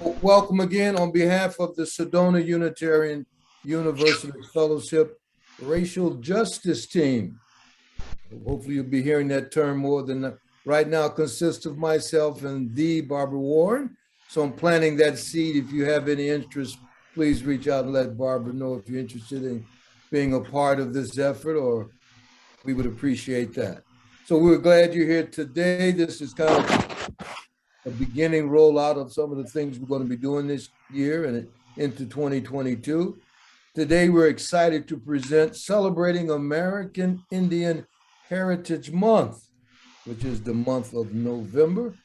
Welcome again on behalf of the Sedona Unitarian Universalist Fellowship Racial Justice Team. Hopefully you'll be hearing that term more than right now. Consists of myself and the Barbara Warren. So I'm planting that seed. If you have any interest, please reach out and let Barbara know if you're interested in being a part of this effort, or we would appreciate that. So we're glad you're here today. This is kind of a beginning rollout of some of the things we're going to be doing this year and into 2022. Today, we're excited to present Celebrating American Indian Heritage Month, which is the month of November.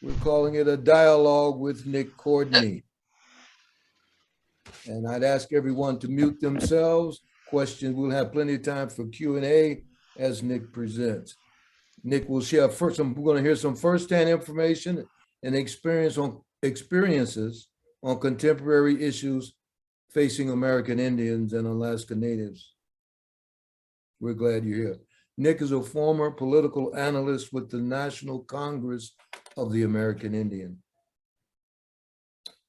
We're calling it a dialogue with Nick Courtney. And I'd ask everyone to mute themselves. Questions, we'll have plenty of time for Q&A as Nick presents. Nick will share we're going to hear some firsthand information and experiences on contemporary issues facing American Indians and Alaska Natives. We're glad you're here. Nick is a former political analyst with the National Congress of the American Indian.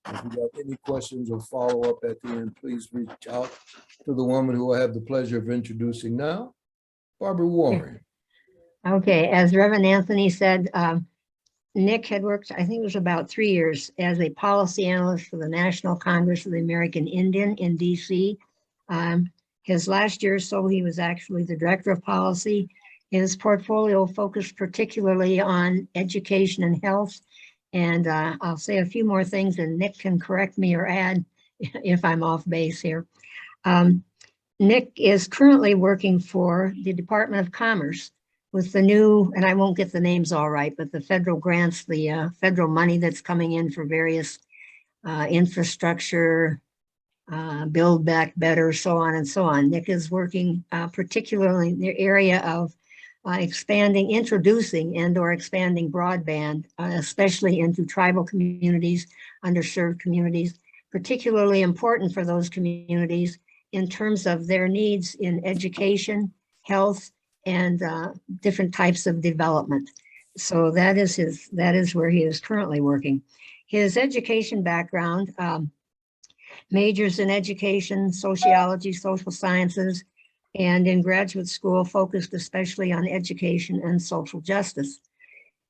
If you got any questions or follow up at the end, please reach out to the woman who I have the pleasure of introducing now, Barbara Warren. Okay, as Reverend Anthony said, Nick had worked, I think it was about 3 years, as a policy analyst for the National Congress of the American Indian in DC. His last year or so, he was actually the director of policy. His portfolio focused particularly on education and health. And I'll say a few more things and Nick can correct me or add if I'm off base here. Nick is currently working for the Department of Commerce with the new, and I won't get the names all right, but the federal grants, the federal money that's coming in for various infrastructure, build back better, so on and so on. Nick is working particularly in the area of introducing and or expanding broadband, especially into tribal communities, underserved communities, particularly important for those communities in terms of their needs in education, health, and different types of development. So that is where he is currently working. His education background, majors in education, sociology, social sciences, and in graduate school focused especially on education and social justice.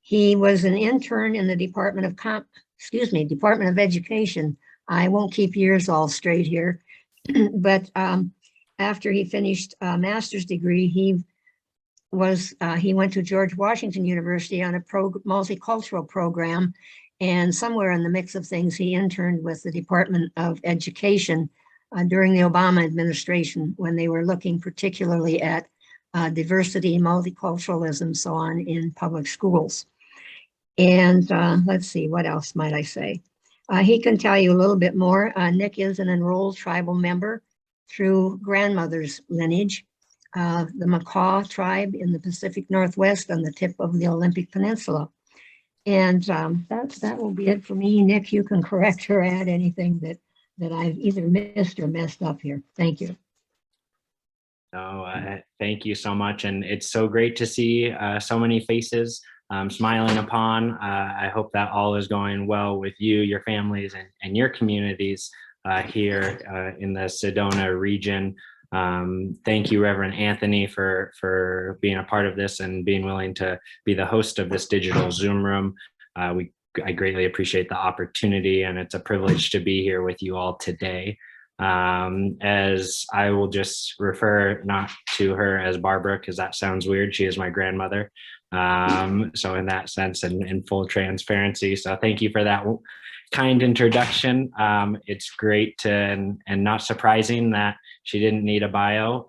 He was an intern in the Department of Education. I won't keep years all straight here, but after he finished a master's degree, he went to George Washington University on a multicultural program, and somewhere in the mix of things, he interned with the Department of Education during the Obama administration when they were looking particularly at diversity, multiculturalism, so on in public schools. And let's see, what else might I say? He can tell you a little bit more. Nick is an enrolled tribal member through grandmother's lineage, the Macaw tribe in the Pacific Northwest on the tip of the Olympic Peninsula. And that will be it for me. Nick, you can correct or add anything that I've either missed or messed up here. Thank you. Thank you so much. And it's so great to see so many faces smiling upon. I hope that all is going well with you, your families, and your communities here in the Sedona region. Thank you, Reverend Anthony, for being a part of this and being willing to be the host of this digital Zoom room. I greatly appreciate the opportunity, and it's a privilege to be here with you all today. As I will just refer not to her as Barbara, because that sounds weird. She is my grandmother. So in that sense, and in full transparency. So thank you for that kind introduction. It's great to, and not surprising that she didn't need a bio,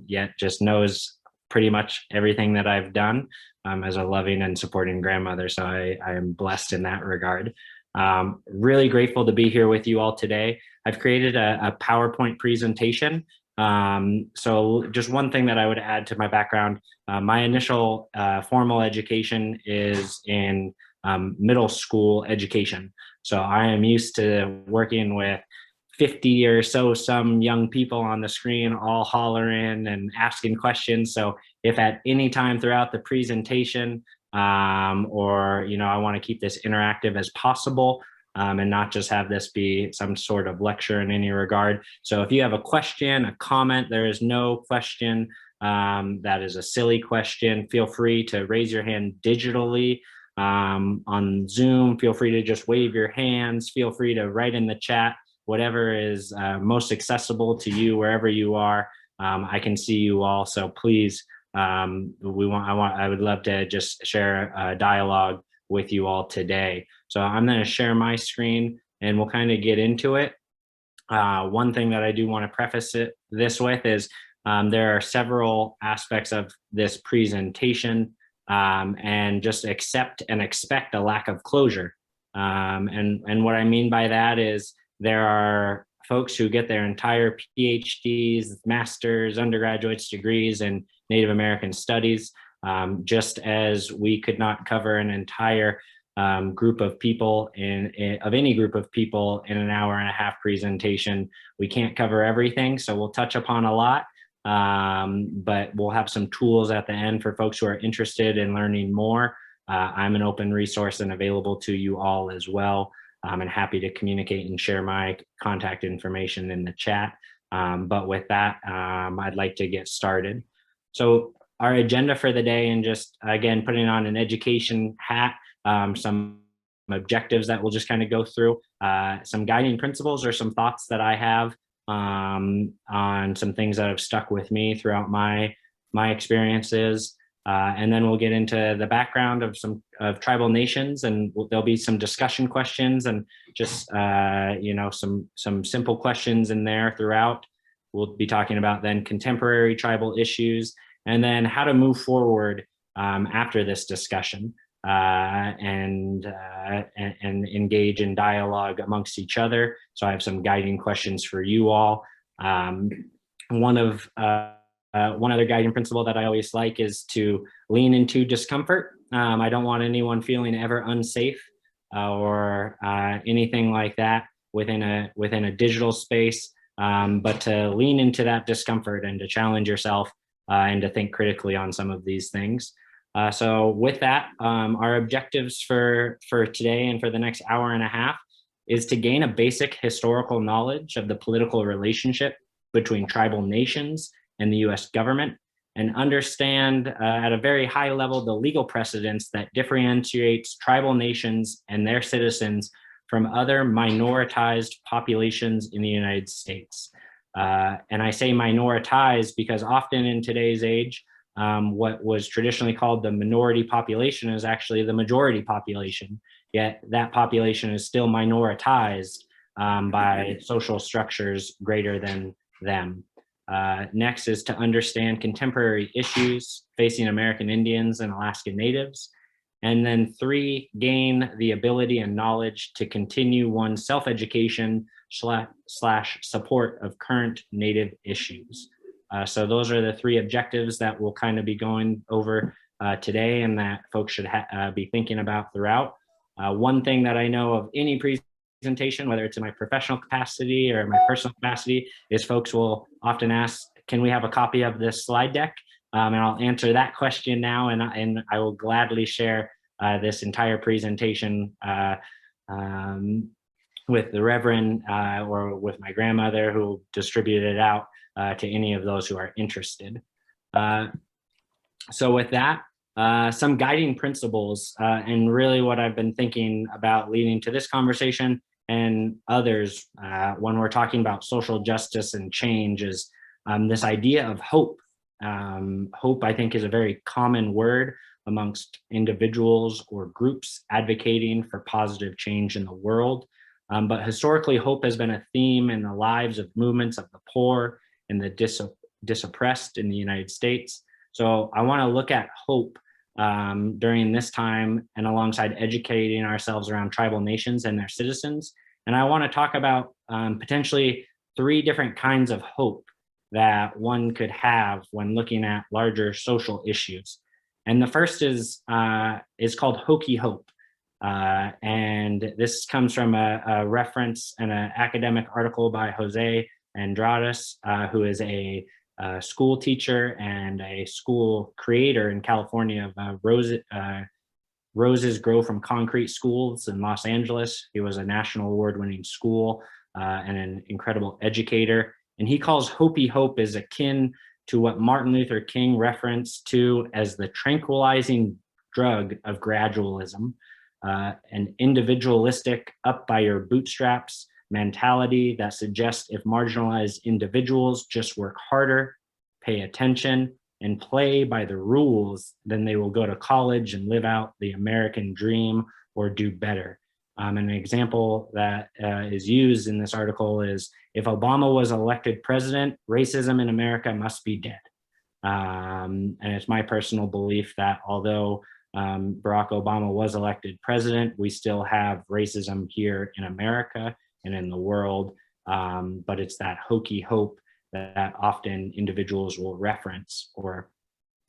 yet just knows pretty much everything that I've done as a loving and supporting grandmother. So I am blessed in that regard. Really grateful to be here with you all today. I've created a PowerPoint presentation. So just one thing that I would add to my background, my initial formal education is in middle school education. So I am used to working with 50 or so some young people on the screen all hollering and asking questions. So if at any time throughout the presentation or I want to keep this interactive as possible, and not just have this be some sort of lecture in any regard. So if you have a question, a comment, there is no question that is a silly question. Feel free to raise your hand digitally on Zoom. Feel free to just wave your hands. Feel free to write in the chat, whatever is most accessible to you, wherever you are. I can see you all, so please, I would love to just share a dialogue with you all today. So I'm going to share my screen and we'll kind of get into it. One thing that I do want to preface this with is there are several aspects of this presentation, and just accept and expect a lack of closure. And what I mean by that is there are folks who get their entire PhDs, masters, undergraduates degrees in Native American studies, just as we could not cover an entire group of people of any group of people in an hour-and-a-half presentation. We can't cover everything, so we'll touch upon a lot, but we'll have some tools at the end for folks who are interested in learning more. I'm an open resource and available to you all as well. I'm happy to communicate and share my contact information in the chat. But with that, I'd like to get started. So our agenda for the day, and just again, putting on an education hat, some objectives that we'll just kind of go through, some guiding principles or some thoughts that I have on some things that have stuck with me throughout my experiences. And then we'll get into the background of tribal nations, and there'll be some discussion questions and just some simple questions in there throughout. We'll be talking about then contemporary tribal issues, and then how to move forward after this discussion, and engage in dialogue amongst each other. So I have some guiding questions for you all. One other guiding principle that I always like is to lean into discomfort. I don't want anyone feeling ever unsafe or anything like that within a digital space, but to lean into that discomfort and to challenge yourself and to think critically on some of these things. So with that, our objectives for today and for the next hour and a half is to gain a basic historical knowledge of the political relationship between tribal nations and the US government, and understand at a very high level the legal precedents that differentiates tribal nations and their citizens from other minoritized populations in the United States. And I say minoritized because often in today's age, what was traditionally called the minority population is actually the majority population, yet that population is still minoritized by social structures greater than them. Next is to understand contemporary issues facing American Indians and Alaska Natives. And then 3, gain the ability and knowledge to continue one's self-education / support of current Native issues. So those are the 3 objectives that we'll kind of be going over today, and that folks should be thinking about throughout. One thing that I know of any presentation, whether it's in my professional capacity or my personal capacity, is folks will often ask, can we have a copy of this slide deck? And I'll answer that question now, and I will gladly share this entire presentation with the Reverend or with my grandmother, who distributed it out to any of those who are interested. So with that, some guiding principles, and really what I've been thinking about leading to this conversation and others when we're talking about social justice and change is this idea of hope. Hope, I think, is a very common word amongst individuals or groups advocating for positive change in the world. But historically, hope has been a theme in the lives of movements of the poor and the disoppressed in the United States. So I want to look at hope during this time and alongside educating ourselves around tribal nations and their citizens. And I want to talk about potentially 3 different kinds of hope that one could have when looking at larger social issues. And the first is called hokey hope. And this comes from a reference in an academic article by Jose Andrades, who is a school teacher and a school creator in California of Roses grow from concrete schools in Los Angeles. He was a national award-winning school and an incredible educator. And he calls Hopi Hope is akin to what Martin Luther King referenced to as the tranquilizing drug of gradualism, an individualistic, up by your bootstraps mentality that suggests if marginalized individuals just work harder, pay attention, and play by the rules, then they will go to college and live out the American dream or do better. An example that is used in this article is, if Obama was elected president, racism in America must be dead. And it's my personal belief that although Barack Obama was elected president, we still have racism here in America and in the world, but it's that hokey hope that often individuals will reference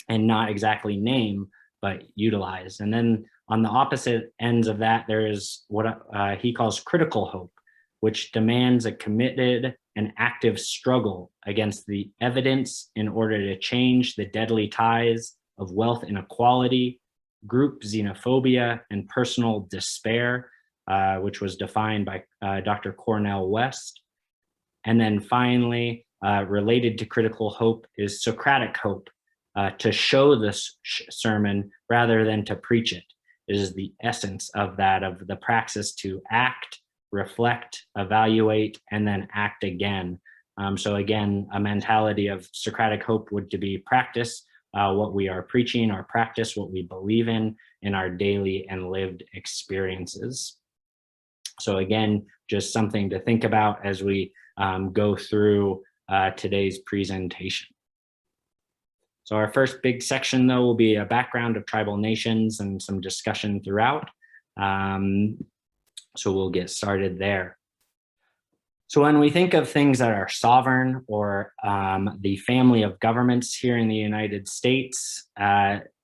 and not exactly name, but utilize. And then on the opposite ends of that, there is what he calls critical hope, which demands a committed and active struggle against the evidence in order to change the deadly ties of wealth inequality, group xenophobia, and personal despair, which was defined by Dr. Cornel West. And then finally, related to critical hope is Socratic hope, to show this sermon rather than to preach it. It is the essence of that, of the praxis to act, reflect, evaluate, and then act again. So again, a mentality of Socratic hope would to be practice what we are preaching, or practice what we believe in our daily and lived experiences. So again, just something to think about as we go through today's presentation. So our first big section, though, will be a background of tribal nations and some discussion throughout. So we'll get started there. So when we think of things that are sovereign, or the family of governments here in the United States,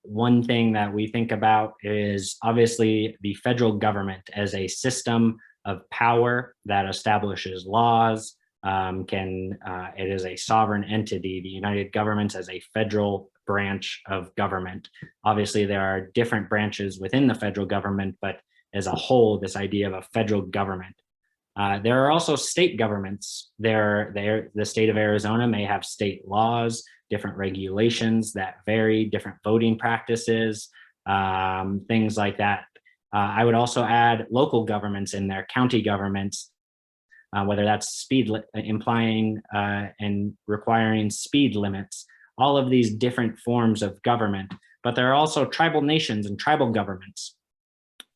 one thing that we think about is obviously the federal government as a system of power that establishes laws. It is a sovereign entity, the United Governments as a federal branch of government. Obviously, there are different branches within the federal government, but as a whole, this idea of a federal government. There are also state governments. The state of Arizona may have state laws, different regulations that vary, different voting practices, things like that. I would also add local governments in there, county governments, whether that's implying and requiring speed limits, all of these different forms of government. But there are also tribal nations and tribal governments.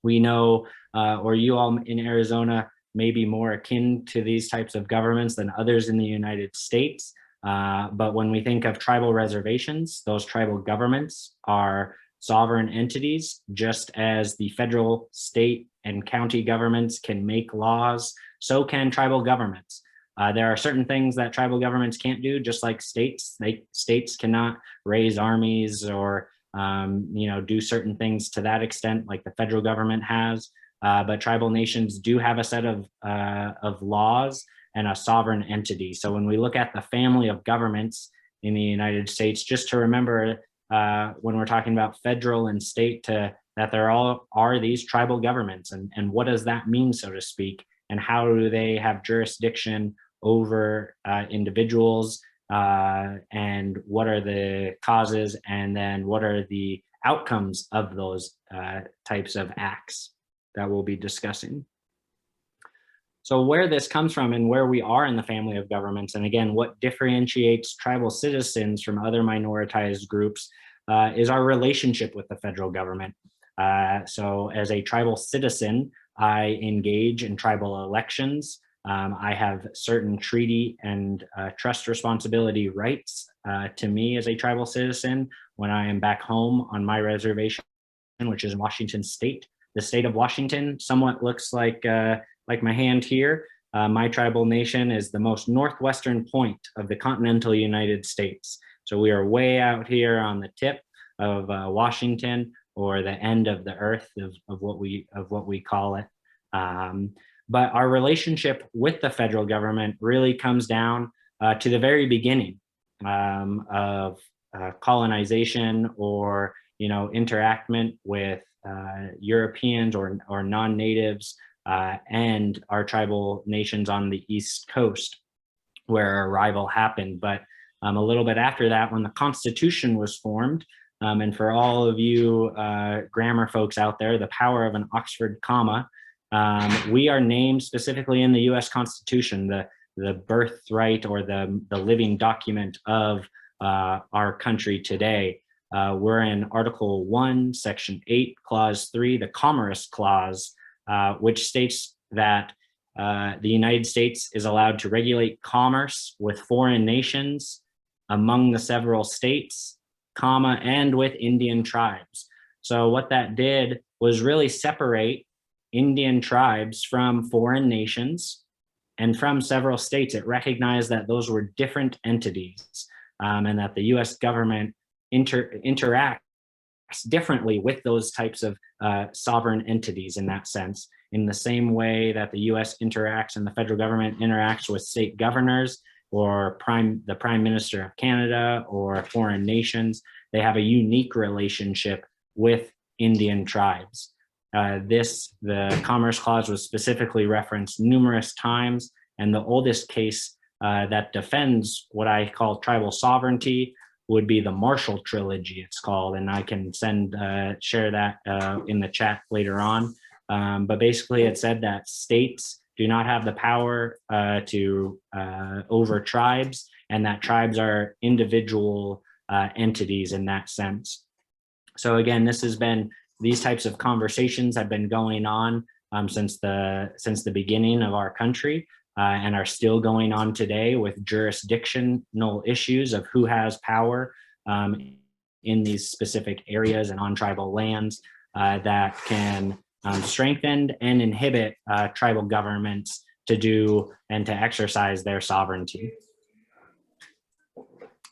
We know, or you all in Arizona may be more akin to these types of governments than others in the United States. But when we think of tribal reservations, those tribal governments are sovereign entities, just as the federal, state, and county governments can make laws, so can tribal governments. There are certain things that tribal governments can't do, just like states. States cannot raise armies or do certain things to that extent, like the federal government has. But tribal nations do have a set of laws and a sovereign entity. So when we look at the family of governments in the United States, just to remember when we're talking about federal and state, that there are these tribal governments, and what does that mean, so to speak, and how do they have jurisdiction over individuals, and what are the causes, and then what are the outcomes of those types of acts that we'll be discussing. So where this comes from and where we are in the family of governments, and again, what differentiates tribal citizens from other minoritized groups is our relationship with the federal government. So as a tribal citizen, I engage in tribal elections. I have certain treaty and trust responsibility rights to me as a tribal citizen when I am back home on my reservation, which is in Washington State. The state of Washington somewhat looks like my hand here. My tribal nation is the most northwestern point of the continental United States. So we are way out here on the tip of Washington, or the end of the earth of what we call it. But our relationship with the federal government really comes down to the very beginning of colonization, or interactment with Europeans or non-natives and our tribal nations on the East Coast, where our arrival happened. But a little bit after that, when the Constitution was formed, and for all of you grammar folks out there, the power of an Oxford comma, we are named specifically in the U.S. Constitution, the birthright or the living document of our country today. We're in Article 1, Section 8, Clause 3, the Commerce Clause, which states that the United States is allowed to regulate commerce with foreign nations, among the several states, and with Indian tribes. So what that did was really separate Indian tribes from foreign nations and from several states. It recognized that those were different entities, and that the US government interacts differently with those types of sovereign entities in that sense, in the same way that the US interacts and the federal government interacts with state governors or the Prime Minister of Canada or foreign nations. They have a unique relationship with Indian tribes. The Commerce Clause was specifically referenced numerous times, and the oldest case that defends what I call tribal sovereignty would be the Marshall Trilogy, it's called, and I can share that in the chat later on. But basically it said that states do not have the power to over tribes, and that tribes are individual entities in that sense. So again, these types of conversations have been going on since the beginning of our country, and are still going on today with jurisdictional issues of who has power in these specific areas and on tribal lands that can strengthen and inhibit tribal governments to do and to exercise their sovereignty.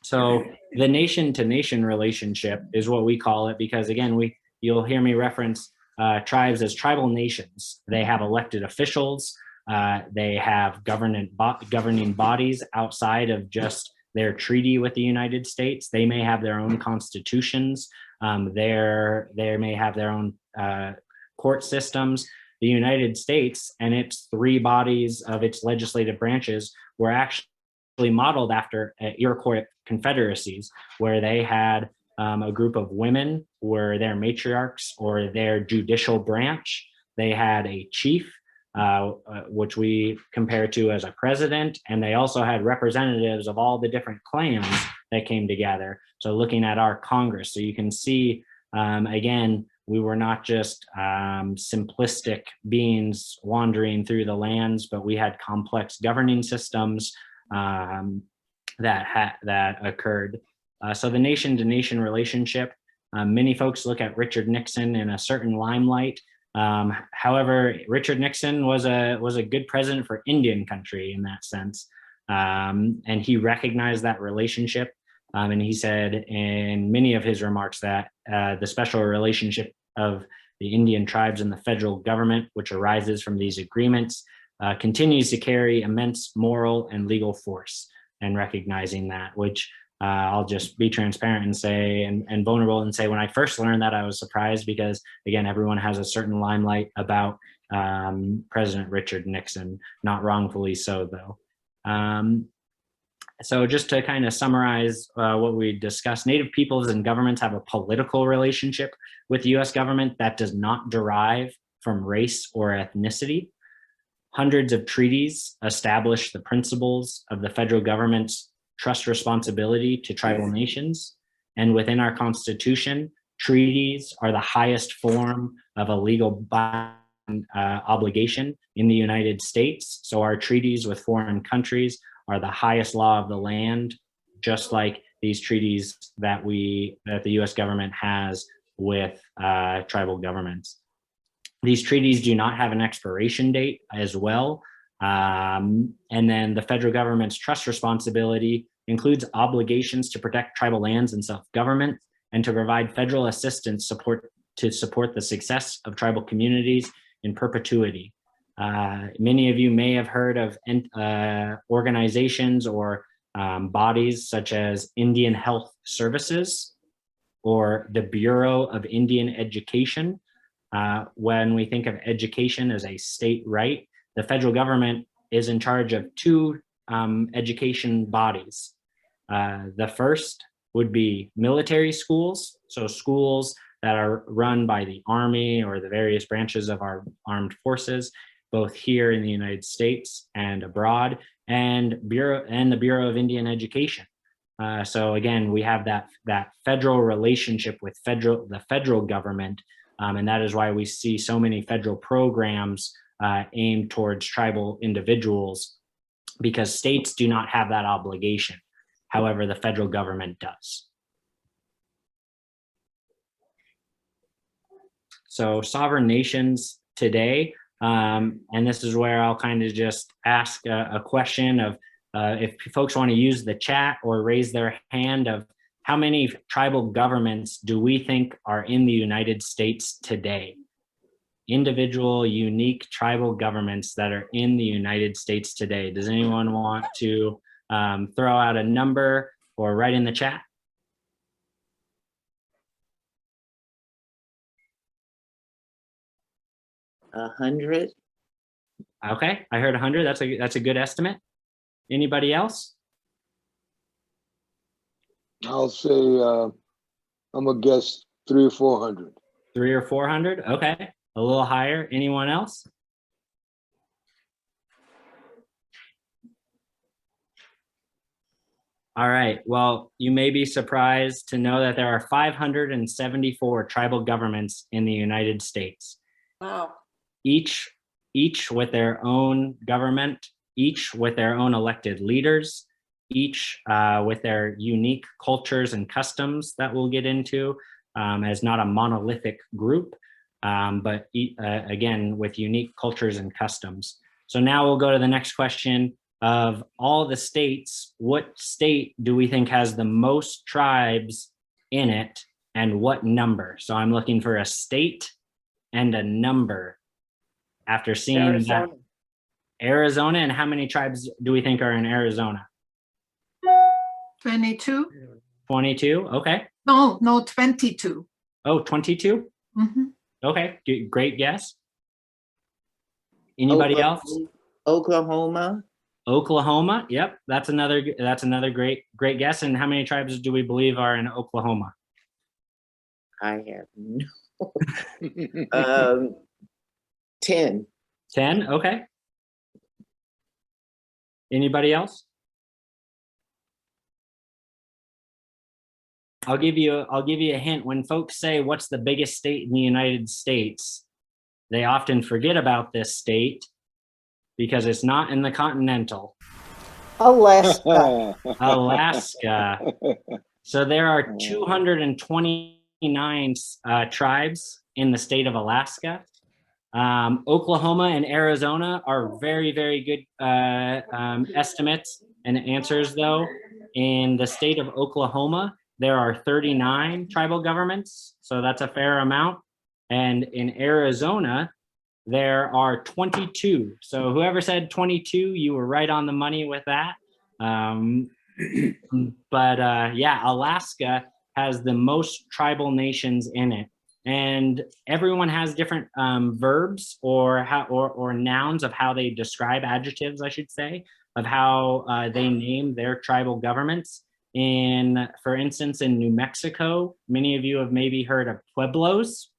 So the nation-to-nation relationship is what we call it, because again, you'll hear me reference tribes as tribal nations. They have elected officials. They have governing bodies outside of just their treaty with the United States. They may have their own constitutions. They may have their own court systems. The United States and its three bodies of its legislative branches were actually modeled after Iroquois confederacies, where they had a group of women who were their matriarchs or their judicial branch. They had a chief, which we compare to as a president, and they also had representatives of all the different clans that came together. So looking at our Congress, so you can see, again, we were not just simplistic beings wandering through the lands, but we had complex governing systems that occurred. So the nation-to-nation relationship, many folks look at Richard Nixon in a certain limelight. However, Richard Nixon was a good president for Indian country in that sense, and he recognized that relationship. And he said in many of his remarks that the special relationship of the Indian tribes and the federal government, which arises from these agreements, continues to carry immense moral and legal force. And recognizing that, which I'll just be transparent and say, and vulnerable and say, when I first learned that, I was surprised, because again, everyone has a certain limelight about President Richard Nixon, not wrongfully so though. So just to kind of summarize what we discussed, Native peoples and governments have a political relationship with the US government that does not derive from race or ethnicity. Hundreds of treaties establish the principles of the federal government's trust responsibility to tribal nations. And within our Constitution, treaties are the highest form of a legal obligation in the United States. So our treaties with foreign countries are the highest law of the land, just like these treaties that the US government has with tribal governments. These treaties do not have an expiration date as well. And then the federal government's trust responsibility includes obligations to protect tribal lands and self-government, and to provide federal assistance to support the success of tribal communities in perpetuity. Many of you may have heard of organizations or bodies such as Indian Health Services or the Bureau of Indian Education. When we think of education as a state right, the federal government is in charge of two education bodies. The first would be military schools, so schools that are run by the Army or the various branches of our armed forces, both here in the United States and abroad, and the Bureau of Indian Education. So again, we have that federal relationship with the federal government, and that is why we see so many federal programs aimed towards tribal individuals, because states do not have that obligation. However, the federal government does. So sovereign nations today, and this is where I'll kind of just ask a question of if folks want to use the chat or raise their hand of how many tribal governments do we think are in the United States today? Individual, unique tribal governments that are in the United States today. Does anyone want to throw out a number or write in the chat? $100. Okay, I heard 100. That's a good estimate. Anybody else? I'll say I'm gonna guess 300 or 400. 300 or 400. Okay, a little higher. Anyone else? All right. Well, you may be surprised to know that there are 574 tribal governments in the United States. Wow. Each with their own government, each with their own elected leaders, each with their unique cultures and customs that we'll get into, as not a monolithic group, but again, with unique cultures and customs. So now we'll go to the next question. Of all the states, what state do we think has the most tribes in it, and what number? So I'm looking for a state and a number after seeing Arizona. that. Arizona, and how many tribes do we think are in Arizona? 22? 22, okay. No, 22. Oh, 22? Mhm. Okay, great guess. Anybody else? Oklahoma. Oklahoma, yep, that's another great guess. And how many tribes do we believe are in Oklahoma? I have no. 10. 10, okay. Anybody else? I'll give you a hint. When folks say what's the biggest state in the United States, they often forget about this state because it's not in the continental. Alaska. Alaska. So there are 229 tribes in the state of Alaska. Oklahoma and Arizona are very, very good estimates and answers, though. In the state of Oklahoma, there are 39 tribal governments, so that's a fair amount. And in Arizona, there are 22. So whoever said 22, you were right on the money with that. Yeah, Alaska has the most tribal nations in it. And everyone has different verbs or nouns of how they describe, adjectives, I should say, of how they name their tribal governments. For instance, in New Mexico, many of you have maybe heard of pueblos.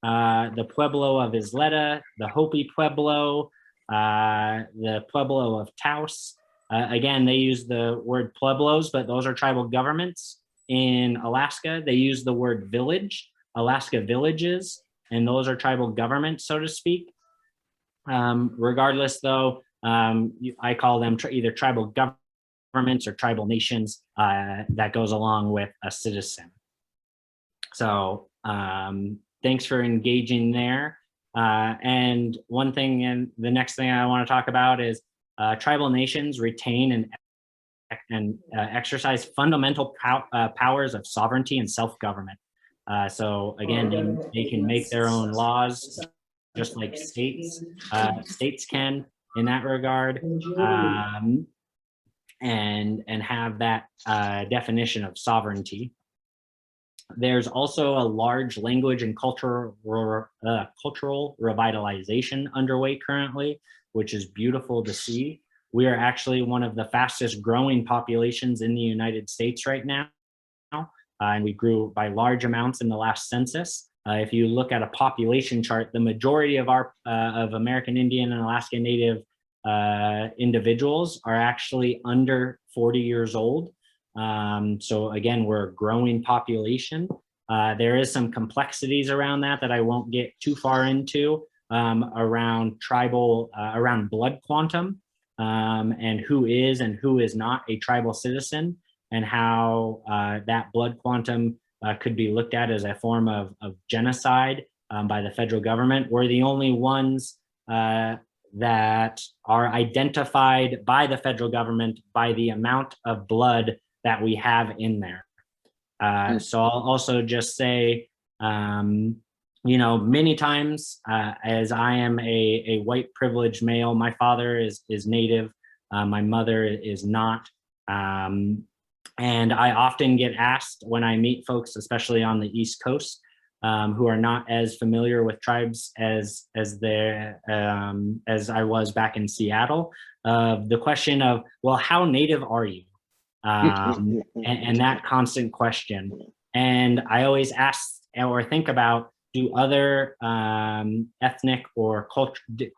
The Pueblo of Isleta, the Hopi Pueblo, the Pueblo of Taos. Again, they use the word pueblos, but those are tribal governments. In Alaska, they use the word village, Alaska villages, and those are tribal governments, so to speak. Regardless, though, I call them either tribal governments or tribal nations. That goes along with a citizen. So thanks for engaging there. And one thing, and the next thing I want to talk about is tribal nations retain and exercise fundamental powers of sovereignty and self-government. So again, they can make their own laws, just like states can in that regard, and have that definition of sovereignty. There's also a large language and cultural revitalization underway currently, which is beautiful to see. We are actually one of the fastest growing populations in the United States right now. And we grew by large amounts in the last census. If you look at a population chart, the majority of our of American Indian and Alaska Native individuals are actually under 40 years old. So again, we're a growing population. There is some complexities around that I won't get too far into around tribal, around blood quantum and who is not a tribal citizen, and how that blood quantum could be looked at as a form of genocide by the federal government. We're the only ones that are identified by the federal government by the amount of blood that we have in there. So I'll also just say, you know, many times as I am a white privileged male, my father is Native, my mother is not. And I often get asked when I meet folks, especially on the East Coast, who are not as familiar with tribes as I was back in Seattle, the question of, well, how Native are you? And that constant question. And I always ask or think about, do other ethnic or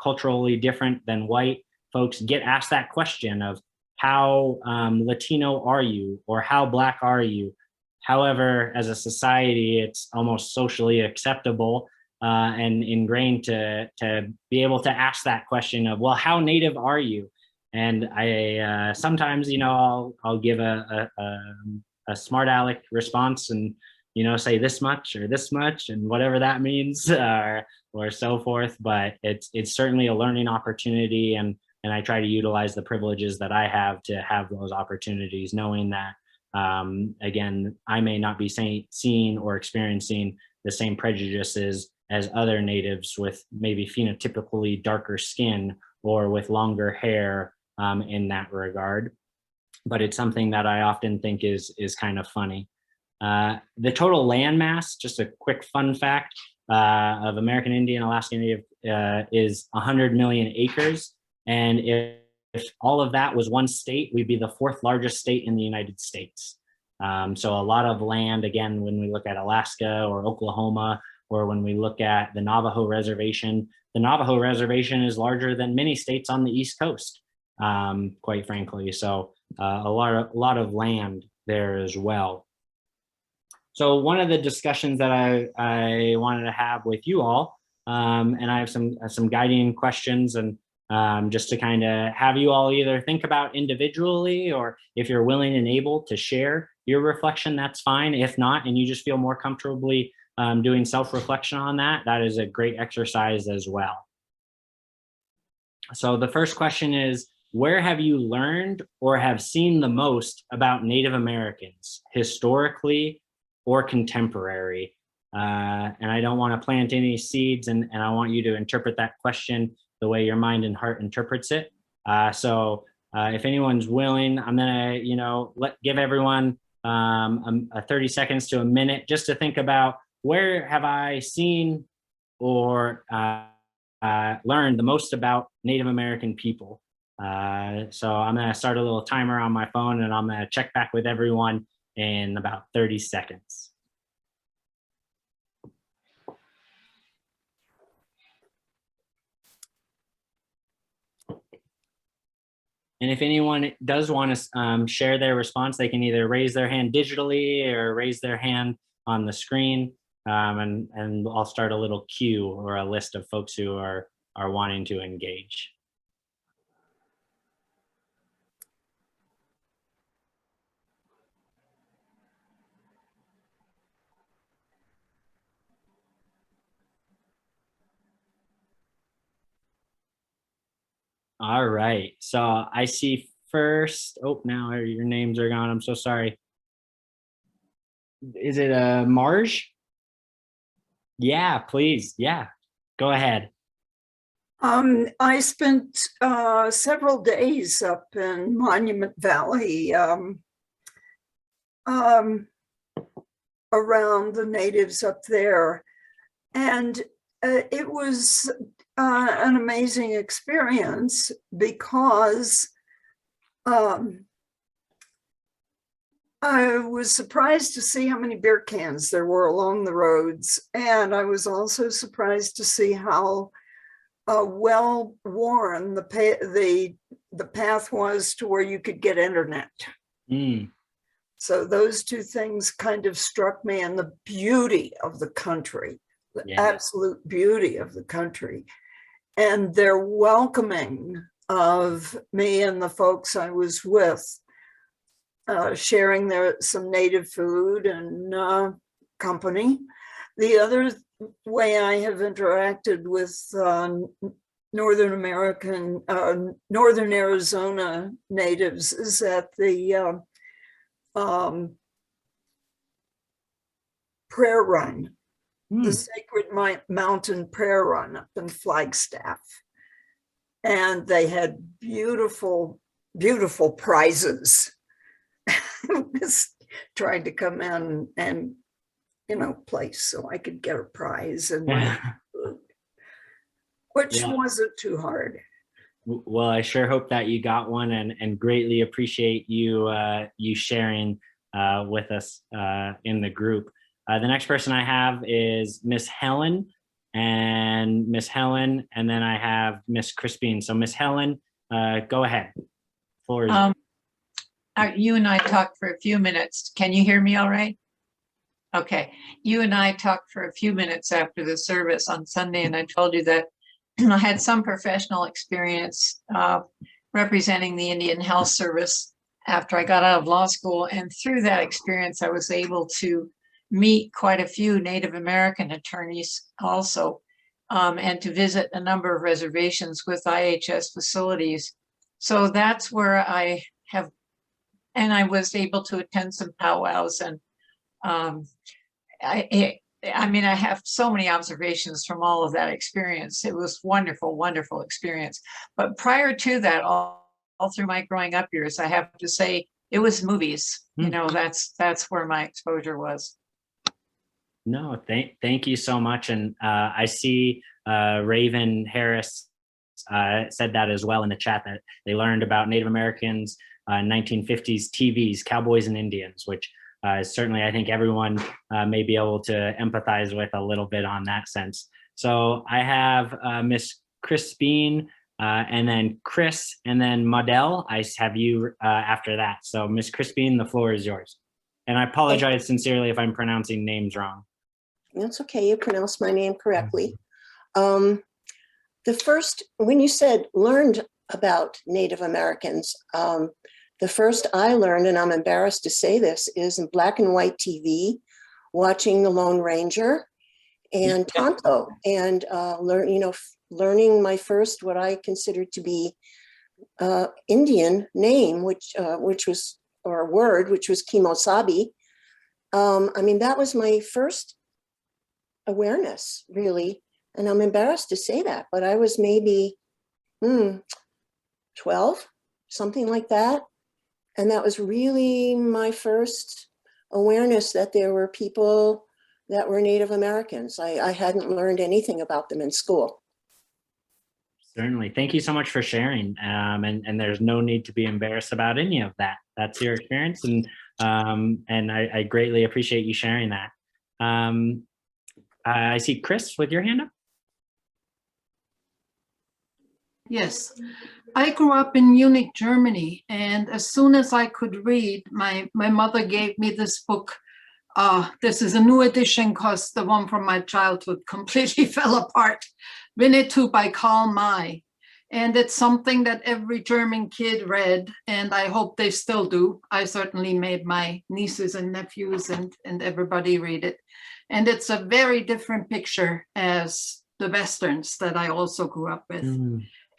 culturally different than white folks get asked that question of how Latino are you, or how Black are you? However, as a society, it's almost socially acceptable and ingrained to be able to ask that question of, well, how Native are you? And I sometimes, you know, I'll give a smart aleck response and, you know, say this much or this much and whatever that means or so forth. But it's certainly a learning opportunity, and I try to utilize the privileges that I have to have those opportunities, knowing that, again, I may not be seeing or experiencing the same prejudices as other Natives with maybe phenotypically darker skin or with longer hair in that regard. But it's something that I often think is kind of funny. The total land mass, just a quick fun fact, of American Indian, Alaska Native is 100 million acres. And if all of that was one state, we'd be the 4th largest state in the United States. So a lot of land, again, when we look at Alaska or Oklahoma, or when we look at the Navajo Reservation is larger than many states on the East Coast, quite frankly. So a lot of land there as well. So one of the discussions that I wanted to have with you all, and I have some guiding questions, and just to kind of have you all either think about individually, or if you're willing and able to share your reflection, that's fine. If not, and you just feel more comfortably doing self-reflection on that, that is a great exercise as well. So the first question is, where have you learned or have seen the most about Native Americans, historically or contemporary? And I don't want to plant any seeds, and I want you to interpret that question the way your mind and heart interprets it. So if anyone's willing, I'm gonna, you know, give everyone a 30 seconds to a minute just to think about, where have I seen or learned the most about Native American people? So I'm gonna start a little timer on my phone, and I'm gonna check back with everyone in about 30 seconds. And if anyone does want to share their response, they can either raise their hand digitally or raise their hand on the screen. And I'll start a little queue or a list of folks who are wanting to engage. All right, so I see first, oh, now your names are gone, I'm so sorry. Is it Marge? Yeah, please, yeah, go ahead. I spent several days up in Monument Valley. around the natives up there. And it was an amazing experience because I was surprised to see how many beer cans there were along the roads. And I was also surprised to see how well worn the path was to where you could get internet. Mm. So those two things kind of struck me, and the beauty of the country, the absolute beauty of the country, and their welcoming of me and the folks I was with, sharing some native food and company. The other way I have interacted with Northern Arizona natives is at the prayer run, the Sacred Mountain Prayer Run up in Flagstaff. And they had beautiful, beautiful prizes. Was trying to come in and, place so I could get a prize and food, which wasn't too hard. Well, I sure hope that you got one, and greatly appreciate you you sharing with us in the group. The next person I have is Miss Helen, and then I have Miss Crispine. So Miss Helen, go ahead. Floor is yours. You and I talked for a few minutes. Can you hear me all right? Okay. You and I talked for a few minutes after the service on Sunday, and I told you that I had some professional experience representing the Indian Health Service after I got out of law school. And through that experience, I was able to meet quite a few Native American attorneys also, and to visit a number of reservations with IHS facilities. So that's where I have, and I was able to attend some powwows, and I have so many observations from all of that experience. It was wonderful, wonderful experience. But prior to that, all through my growing up years, I have to say it was movies. That's where my exposure was. No, thank you so much. And I see Raven Harris said that as well in the chat, that they learned about Native Americans, 1950s TVs, Cowboys and Indians, which certainly I think everyone may be able to empathize with a little bit on that sense. So I have Miss Crispine, and then Chris, and then Modell. I have you after that. So Miss Crispine, the floor is yours. And I apologize sincerely if I'm pronouncing names wrong. That's okay, you pronounced my name correctly. The first, when you said learned about Native Americans, the first I learned, and I'm embarrassed to say this, is in black and white TV, watching The Lone Ranger and Tonto, and learning my first, what I considered to be Indian name, which was, or a word, which was Kimosabi. That was my first awareness, really. And I'm embarrassed to say that, but I was maybe 12, something like that. And that was really my first awareness that there were people that were Native Americans. I hadn't learned anything about them in school. Certainly. Thank you so much for sharing. And there's no need to be embarrassed about any of that. That's your experience. And I greatly appreciate you sharing that. I see Chris with your hand up. Yes, I grew up in Munich, Germany, and as soon as I could read, my mother gave me this book. This is a new edition because the one from my childhood completely fell apart. Winnetou by Karl May. And it's something that every German kid read, and I hope they still do. I certainly made my nieces and nephews and everybody read it. And it's a very different picture as the Westerns that I also grew up with.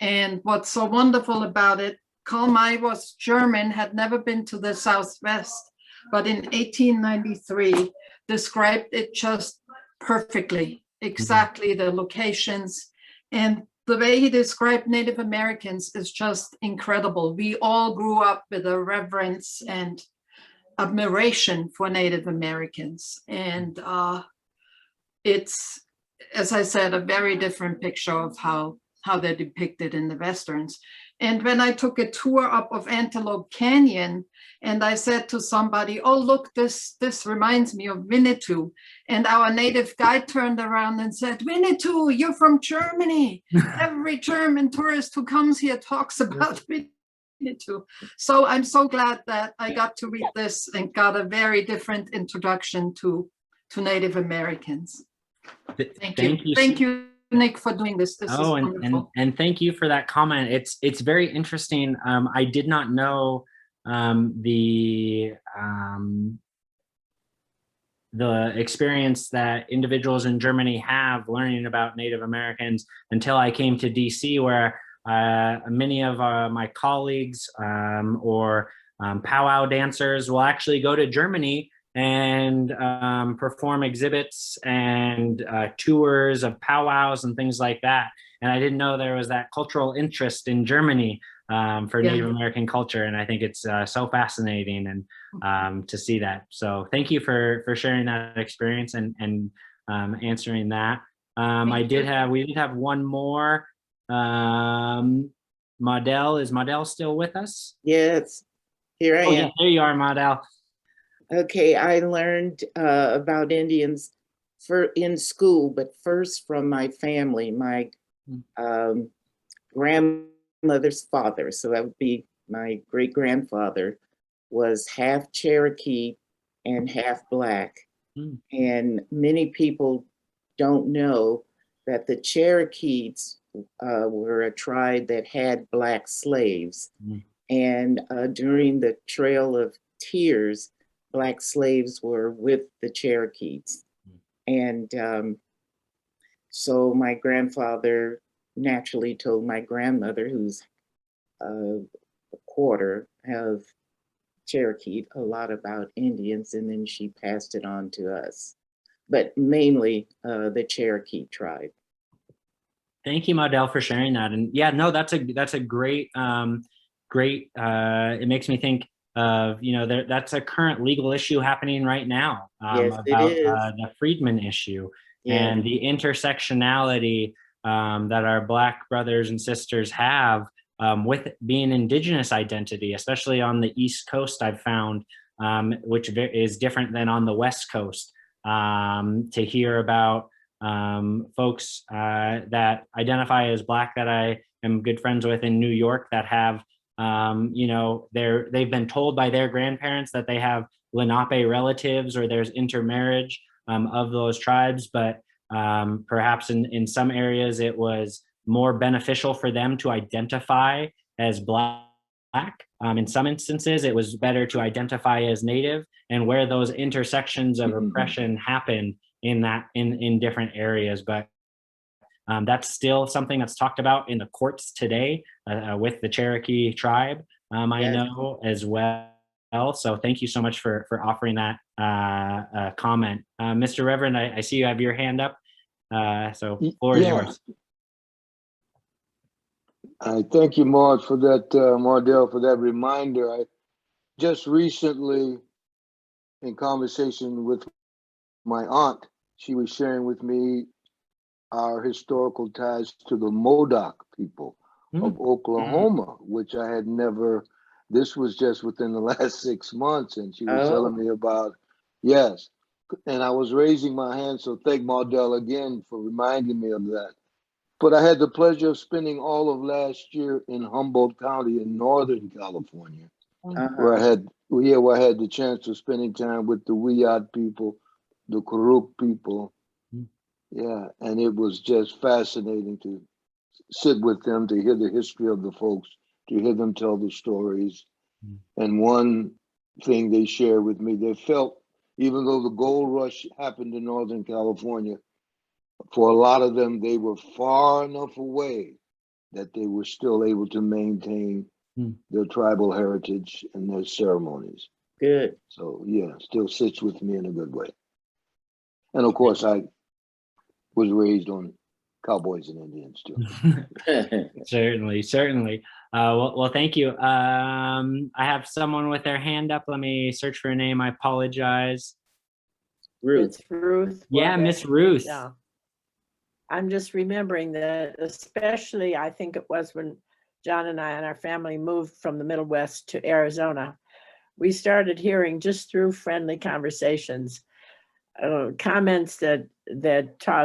And what's so wonderful about it, Karl May was German, had never been to the Southwest, but in 1893 described it just perfectly, exactly the locations. And the way he described Native Americans is just incredible. We all grew up with a reverence and admiration for Native Americans. And it's, as I said, a very different picture of how they're depicted in the Westerns. And when I took a tour up of Antelope Canyon, and I said to somebody, oh, look, this reminds me of Winnetou. And our native guide turned around and said, Winnetou, you're from Germany. Every German tourist who comes here talks about Winnetou. So I'm so glad that I got to read this and got a very different introduction to Native Americans. Thank you. Thank you, Nick, for doing this. This is wonderful. And thank you for that comment. It's very interesting. I did not know the experience that individuals in Germany have learning about Native Americans until I came to DC, where many of my colleagues or powwow dancers will actually go to Germany and perform exhibits and tours of powwows and things like that. And I didn't know there was that cultural interest in Germany for Native American culture. And I think it's so fascinating and to see that. So thank you for sharing that experience and answering that. We did have one more. Madel, is Madel still with us? Yes, here I am. Yeah, there you are, Madel. Okay, I learned about Indians in school, but first from my family, my grandmother's father, so that would be my great-grandfather, was half Cherokee and half Black. And many people don't know that the Cherokees were a tribe that had Black slaves. And during the Trail of Tears, Black slaves were with the Cherokees. And so my grandfather naturally told my grandmother, who's a quarter of Cherokee, a lot about Indians, and then she passed it on to us, but mainly the Cherokee tribe. Thank you, Madel, for sharing that. And yeah, no, that's a great, it makes me think of, that's a current legal issue happening right now Yes, about it is. the Freedmen issue and the intersectionality that our Black brothers and sisters have with being Indigenous identity, especially on the East Coast, I've found, which is different than on the West Coast, to hear about folks that identify as Black that I am good friends with in New York that have they've been told by their grandparents that they have Lenape relatives or there's intermarriage of those tribes, but perhaps in some areas it was more beneficial for them to identify as Black. In some instances, it was better to identify as Native, and where those intersections of oppression happen in different areas. But that's still something that's talked about in the courts today with the Cherokee tribe, I know as well. So thank you so much for offering that comment. Mr. Reverend, I see you have your hand up. So the floor is yours. I thank you, Maud, for that, Mardell, for that reminder. I just recently, in conversation with my aunt, she was sharing with me our historical ties to the Modoc people of Oklahoma, which I had never, this was just within the last 6 months, and she was telling me about, and I was raising my hand, so thank Mardell again for reminding me of that. But I had the pleasure of spending all of last year in Humboldt County in Northern California, where I had the chance of spending time with the Wiyot people, the Karuk people. And it was just fascinating to sit with them, to hear the history of the folks, to hear them tell the stories. And one thing they shared with me, they felt, even though the gold rush happened in Northern California, for a lot of them, they were far enough away that they were still able to maintain their tribal heritage and their ceremonies. Good. So still sits with me in a good way. And of course, I was raised on cowboys and Indians too. Certainly, certainly. Well, thank you. I have someone with their hand up. Let me search for a name. I apologize. Ruth. It's Ruth. Yeah, Well, Miss Ruth. Yeah. I'm just remembering that, especially I think it was when John and I and our family moved from the Middle West to Arizona, we started hearing just through friendly conversations, comments that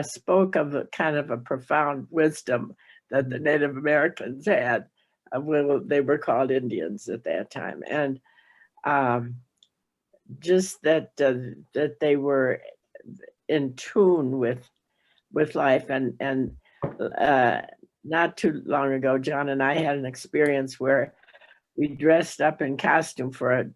spoke of a kind of a profound wisdom that the Native Americans had. Well, they were called Indians at that time, and just that they were in tune with life, and not too long ago, John and I had an experience where we dressed up in costume for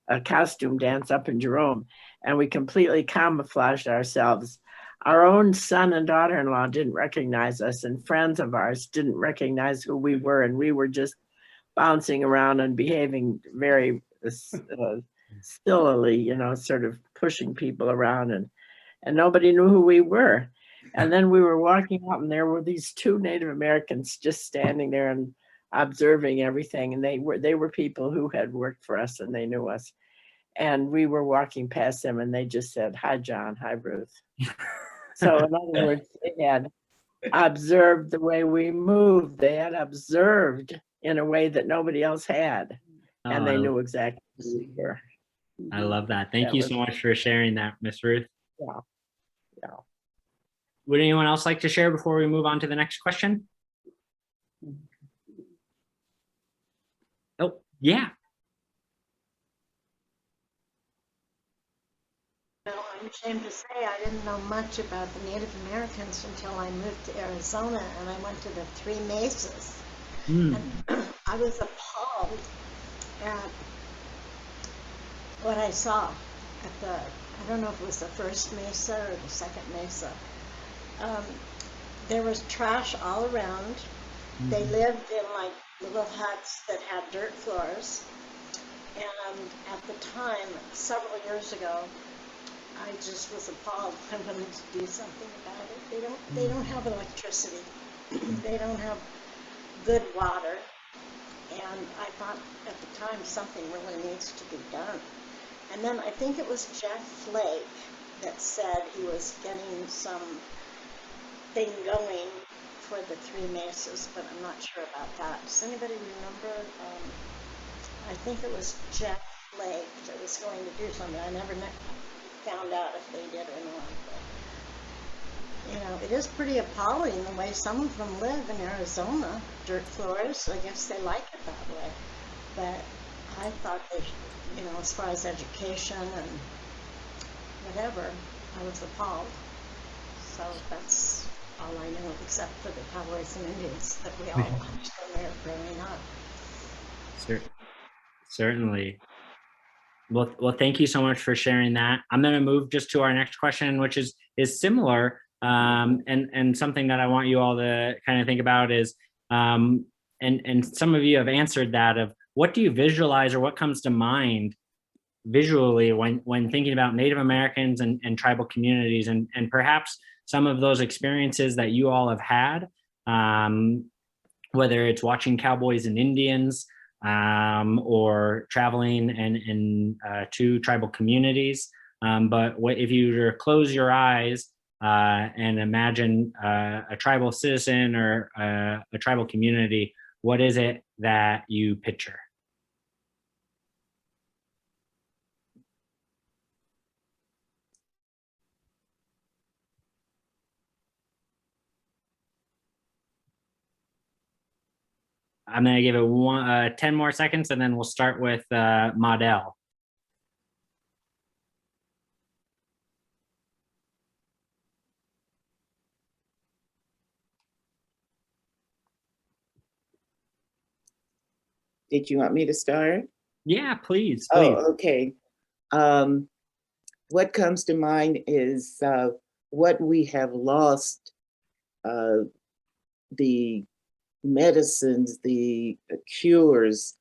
a costume dance up in Jerome, and we completely camouflaged ourselves. Our own son and daughter-in-law didn't recognize us, and friends of ours didn't recognize who we were, and we were just bouncing around and behaving very stillily, you know, sort of pushing people around, and nobody knew who we were. And then we were walking out, and there were these two Native Americans just standing there and observing everything. And they were people who had worked for us, and they knew us. And we were walking past them, and they just said, "Hi, John. Hi, Ruth." So in other words, they had observed the way we moved. They had observed in a way that nobody else had. And they knew exactly who we were. I love that. Thank you so much for sharing that, Miss Ruth. Yeah. Yeah. Would anyone else like to share before we move on to the next question? Oh, yeah. Well, I'm ashamed to say I didn't know much about the Native Americans until I moved to Arizona and I went to the Three Mesas. And I was appalled at what I saw at the, I don't know if it was the first mesa or the second mesa. There was trash all around. They lived in like little huts that had dirt floors. And at the time, several years ago, I just was appalled. I wanted to do something about it. They don't have electricity. They don't have good water. And I thought at the time something really needs to be done. And then I think it was Jeff Flake that said he was getting some thing going for the Three Mesas, but I'm not sure about that. Does anybody remember? I think it was Jeff Flake that was going to do something. I never found out if they did or not. But, you know, it is pretty appalling the way some of them live in Arizona. Dirt floors, I guess they like it that way. But I thought they, you know, as far as education and whatever, I was appalled. So that's all I know, except for the cowboys and Indians that we all watched when we were growing up. Certainly. Well, thank you so much for sharing that. I'm going to move just to our next question, which is similar, and something that I want you all to kind of think about is, and some of you have answered that, of what do you visualize or what comes to mind visually when thinking about Native Americans and tribal communities, and perhaps some of those experiences that you all have had, whether it's watching cowboys and Indians, or traveling and to tribal communities. But if you were to close your eyes and imagine a tribal citizen or a tribal community, what is it that you picture? I'm going to give it 10 more seconds, and then we'll start with Model. Did you want me to start? Yeah, please. Oh, okay. What comes to mind is what we have lost, the medicines, the cures.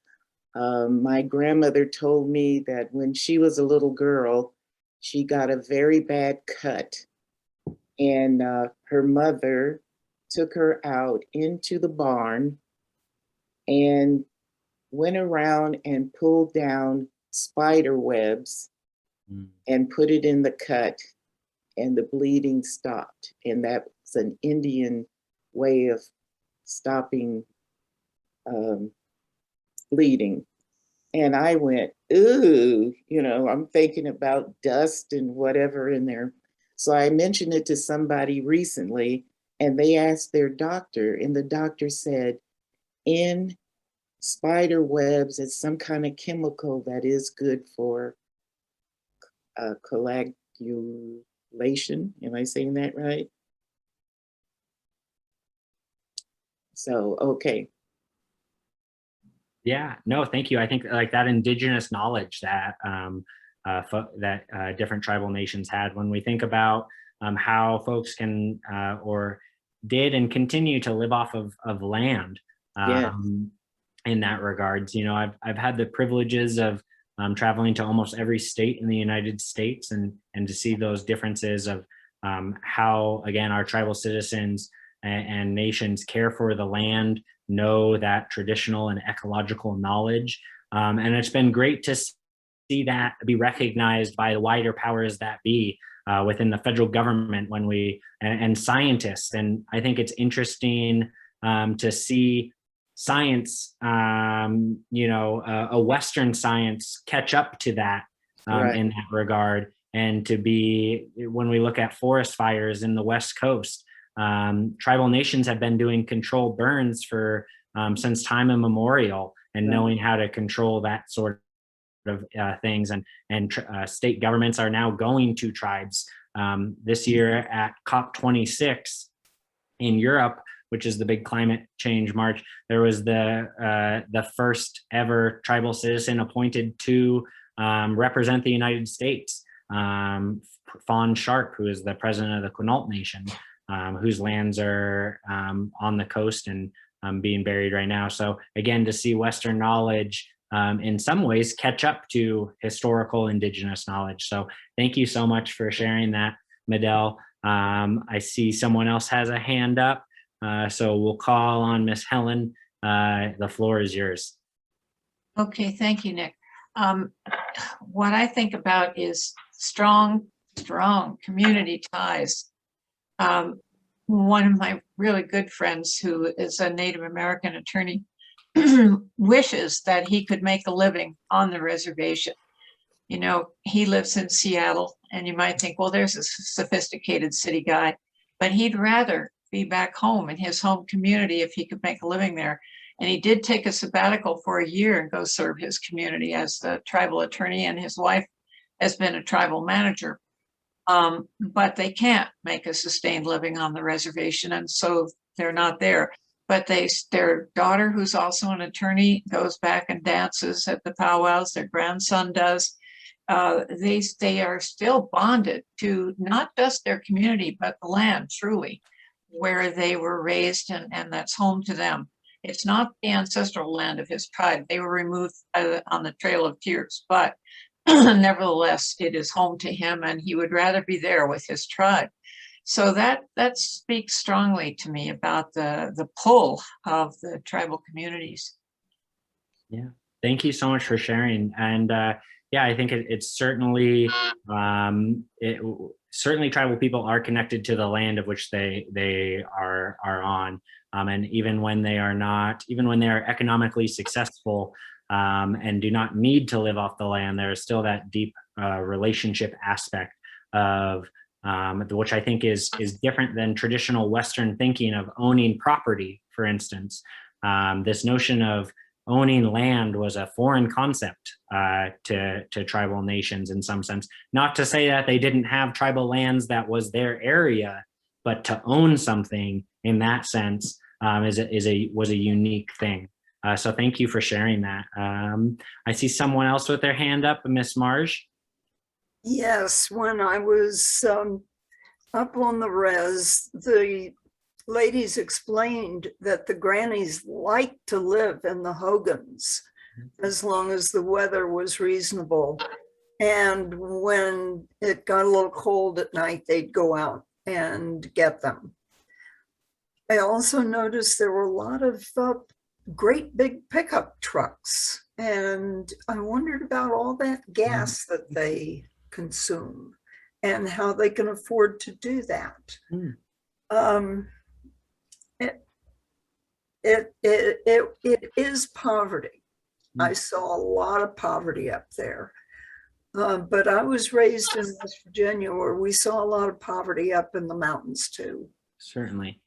My grandmother told me that when she was a little girl, she got a very bad cut, and her mother took her out into the barn and went around and pulled down spider webs and put it in the cut, and the bleeding stopped. And that's an Indian way of stopping bleeding. And I went, ooh, you know, I'm thinking about dust and whatever in there. So I mentioned it to somebody recently, and they asked their doctor, and the doctor said, in spider webs, it's some kind of chemical that is good for coagulation. Am I saying that right? So, okay. Yeah, no, thank you. I think like that indigenous knowledge that different tribal nations had, when we think about how folks can or did and continue to live off of land in that regards. You know, I've had the privileges of traveling to almost every state in the United States and to see those differences of how, again, our tribal citizens and nations care for the land, know that traditional and ecological knowledge. And it's been great to see that be recognized by the wider powers that be within the federal government when and scientists. And I think it's interesting to see science, you know, a Western science catch up to that in that regard. And to be, when we look at forest fires in the West Coast, tribal nations have been doing controlled burns for since time immemorial, and knowing how to control that sort of things. And state governments are now going to tribes. This year at COP26 in Europe, which is the big climate change march, there was the first ever tribal citizen appointed to represent the United States, Fawn Sharp, who is the president of the Quinault Nation, whose lands are on the coast and being buried right now. So again, to see Western knowledge in some ways catch up to historical indigenous knowledge. So thank you so much for sharing that, Medel. I see someone else has a hand up. So we'll call on Miss Helen. The floor is yours. Okay, thank you, Nick. What I think about is strong community ties. One of my really good friends, who is a Native American attorney, wishes that he could make a living on the reservation. You know, he lives in Seattle, and you might think, well, there's a sophisticated city guy, but he'd rather be back home in his home community if he could make a living there. And he did take a sabbatical for a year and go serve his community as the tribal attorney, and his wife has been a tribal manager. But they can't make a sustained living on the reservation, and so they're not there. But their daughter, who's also an attorney, goes back and dances at the powwows. Their grandson does. They are still bonded to not just their community, but the land, truly, where they were raised, and that's home to them. It's not the ancestral land of his tribe. They were removed on the Trail of Tears, but nevertheless, it is home to him, and he would rather be there with his tribe. So that speaks strongly to me about the pull of the tribal communities. Yeah, thank you so much for sharing. And yeah, I think it's certainly certainly tribal people are connected to the land of which they are on, and even when they are not, even when they are economically successful and do not need to live off the land, there is still that deep relationship aspect of which I think is different than traditional Western thinking of owning property, for instance. This notion of owning land was a foreign concept to tribal nations in some sense. Not to say that they didn't have tribal lands that was their area, but to own something in that sense was a unique thing. So thank you for sharing that. I see someone else with their hand up, Miss Marge. Yes, when I was up on the res, the ladies explained that the grannies liked to live in the hogans as long as the weather was reasonable. And when it got a little cold at night, they'd go out and get them. I also noticed there were a lot of great big pickup trucks, and I wondered about all that gas that they consume and how they can afford to do that. Um, it is poverty. I saw a lot of poverty up there. But I was raised in West Virginia, where we saw a lot of poverty up in the mountains too. Certainly.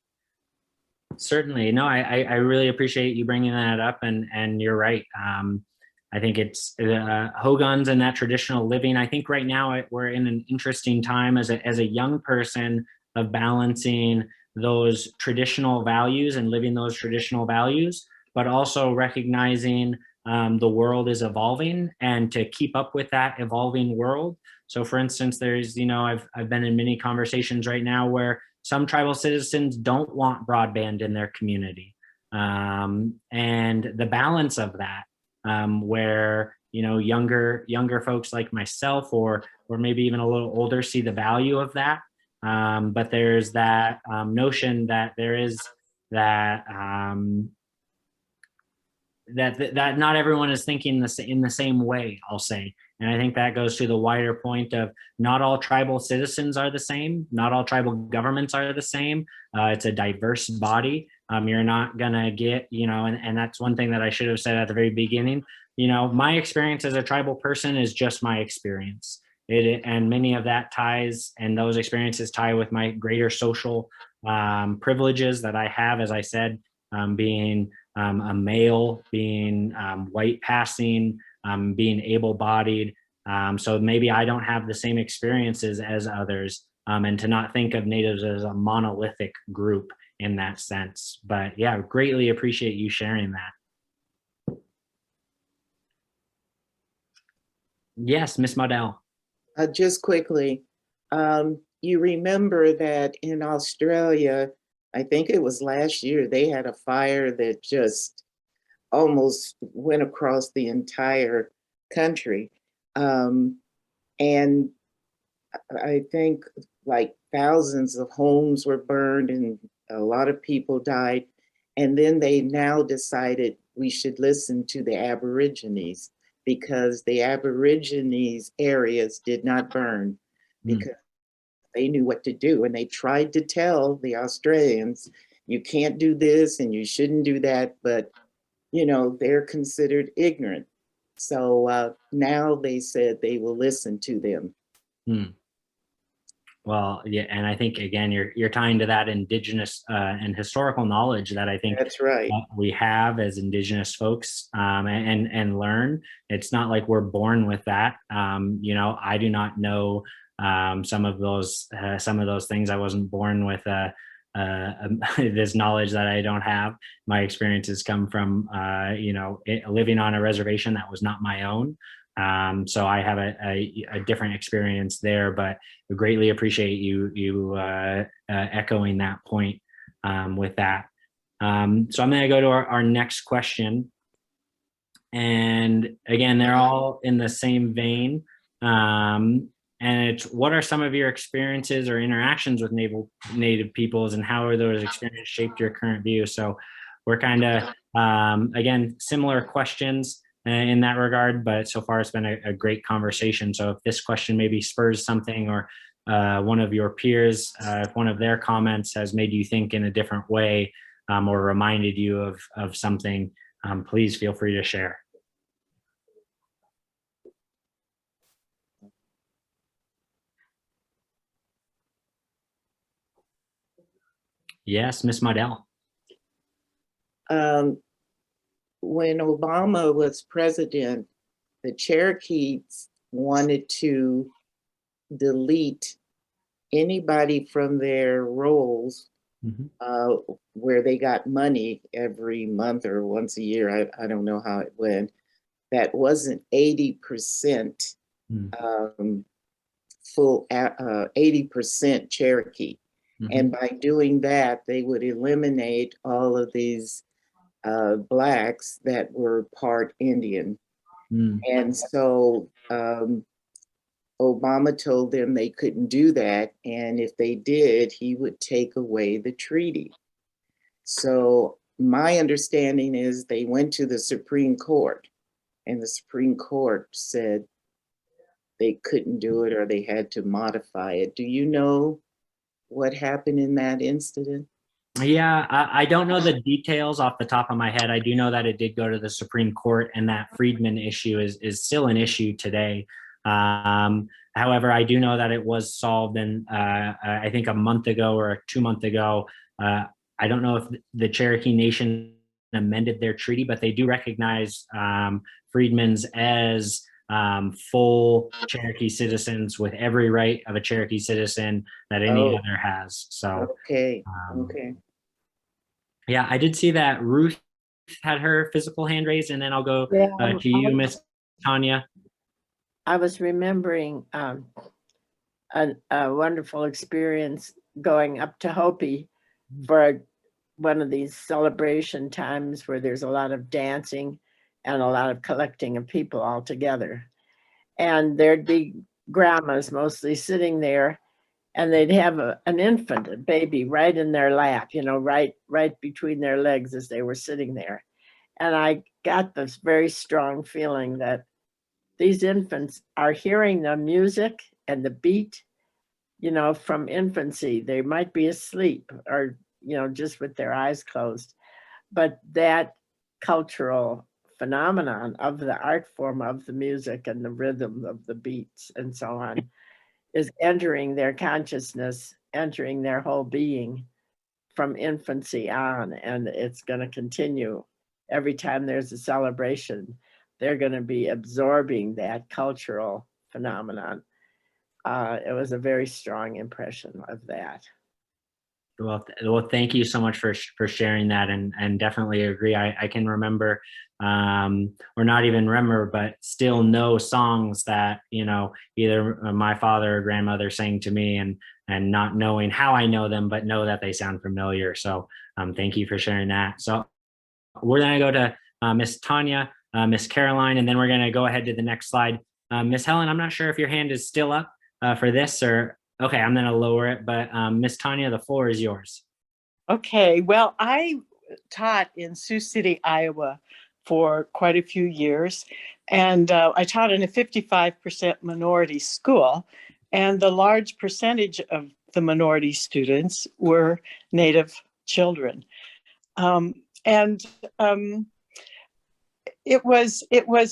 Certainly. No, I really appreciate you bringing that up, and you're right. I think it's Hogans and that traditional living. I think right now we're in an interesting time as a young person of balancing those traditional values and living those traditional values, but also recognizing the world is evolving, and to keep up with that evolving world. So for instance, there's, I've been in many conversations right now where some tribal citizens don't want broadband in their community. And the balance of that, where, younger folks like myself, or maybe even a little older, see the value of that. But there's that notion that there is that, that not everyone is thinking in the same way, I'll say. And I think that goes to the wider point of not all tribal citizens are the same. Not all tribal governments are the same. It's a diverse body. You're not gonna get, and that's one thing that I should have said at the very beginning. My experience as a tribal person is just my experience. And many of that ties, and those experiences tie with my greater social privileges that I have, as I said, being a male, being white passing, being able-bodied. So maybe I don't have the same experiences as others, and to not think of Natives as a monolithic group in that sense. But yeah, greatly appreciate you sharing that. Yes, Miss Modell. Just quickly, you remember that in Australia, I think it was last year, they had a fire that just almost went across the entire country. And I think like thousands of homes were burned and a lot of people died. And then they now decided we should listen to the Aborigines, because the Aborigines areas did not burn because they knew what to do. And they tried to tell the Australians, you can't do this and you shouldn't do that, but they're considered ignorant. So now they said they will listen to them. Well, yeah, and I think again, you're tying to that Indigenous and historical knowledge that I think that's right. We have as Indigenous folks, and learn. It's not like we're born with that. I do not know some of those things. I wasn't born with this knowledge that I don't have. My experiences come from living on a reservation that was not my own. So I have a different experience there, but I greatly appreciate you echoing that point with that. So I'm going to go to our next question. And again, they're all in the same vein. And it's, what are some of your experiences or interactions with Native peoples, and how are those experiences shaped your current view? So we're kind of, again, similar questions in that regard, but so far it's been a great conversation. So if this question maybe spurs something, or one of your peers, if one of their comments has made you think in a different way, or reminded you of something, please feel free to share. Yes, Miss Modell. When Obama was president, the Cherokees wanted to delete anybody from their roles where they got money every month or once a year. I don't know how it went. That wasn't 80% full 80% Cherokee. And by doing that, they would eliminate all of these Blacks that were part Indian. And so Obama told them they couldn't do that. And if they did, he would take away the treaty. So my understanding is they went to the Supreme Court, and the Supreme Court said they couldn't do it or they had to modify it. Do you know what happened in that incident? Yeah, I don't know the details off the top of my head. I do know that it did go to the Supreme Court, and that Friedman issue is still an issue today. However, I do know that it was solved, and I think a month ago or 2 months ago. I don't know if the Cherokee Nation amended their treaty, but they do recognize Freedmen's as full Cherokee citizens with every right of a Cherokee citizen that any other has. So okay, okay. Yeah, I did see that Ruth had her physical hand raised, and then I'll go to you, Miss Tanya. I was remembering a wonderful experience going up to Hopi for one of these celebration times where there's a lot of dancing and a lot of collecting of people all together. And there'd be grandmas mostly sitting there, and they'd have an infant, a baby, right in their lap, you know, right between their legs as they were sitting there. And I got this very strong feeling that these infants are hearing the music and the beat, you know, from infancy. They might be asleep or, you know, just with their eyes closed. But that cultural phenomenon of the art form of the music and the rhythm of the beats and so on is entering their consciousness, entering their whole being from infancy on. And it's going to continue every time there's a celebration. They're going to be absorbing that cultural phenomenon. It was a very strong impression of that. Well, thank you so much for sharing that, and definitely agree. I can remember, or not even remember, but still know songs that, you know, either my father or grandmother sang to me, and not knowing how I know them, but know that they sound familiar. So thank you for sharing that. So we're going to go to Miss Tanya, Miss Caroline, and then we're going to go ahead to the next slide. Miss Helen, I'm not sure if your hand is still up for this, or okay, I'm going to lower it, but Miss Tanya, the floor is yours. Okay, well, I taught in Sioux City, Iowa for quite a few years, and I taught in a 55% minority school, and the large percentage of the minority students were Native children. It was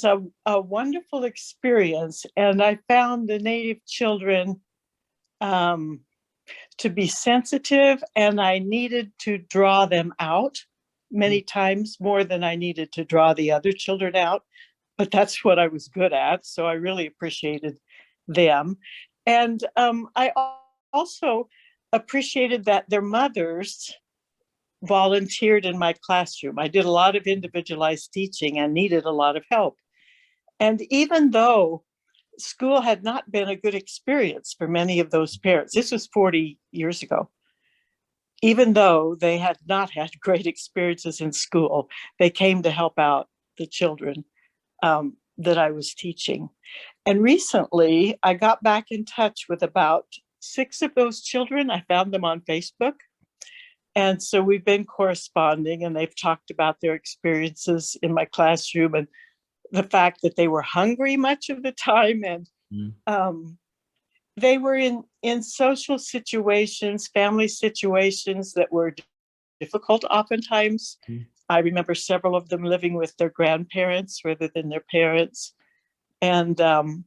a wonderful experience, and I found the Native children to be sensitive, and I needed to draw them out many times more than I needed to draw the other children out, but that's what I was good at, so I really appreciated them. And I also appreciated that their mothers volunteered in my classroom. I did a lot of individualized teaching and needed a lot of help. And even though school had not been a good experience for many of those parents, this was 40 years ago, even though they had not had great experiences in school, they came to help out the children that I was teaching. And recently, I got back in touch with about 6 of those children. I found them on Facebook. And so we've been corresponding, and they've talked about their experiences in my classroom and the fact that they were hungry much of the time. And they were in social situations, family situations that were difficult oftentimes. I remember several of them living with their grandparents rather than their parents, and fairly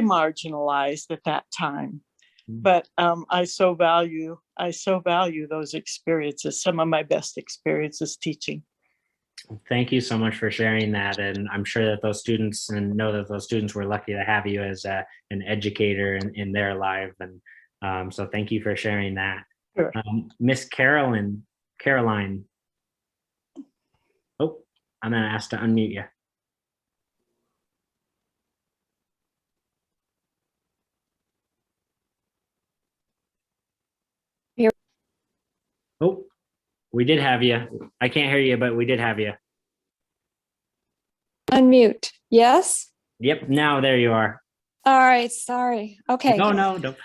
marginalized at that time. But I so value those experiences, some of my best experiences teaching. Thank you so much for sharing that. And I'm sure that those students, and know that those students were lucky to have you as an educator in their life. And so thank you for sharing that. Sure. Miss Caroline. Oh, I'm going to ask to unmute you. Here. Oh, we did have you. I can't hear you, but we did have you. Unmute. Yes? Yep, now there you are. All right, sorry. Okay. No, don't.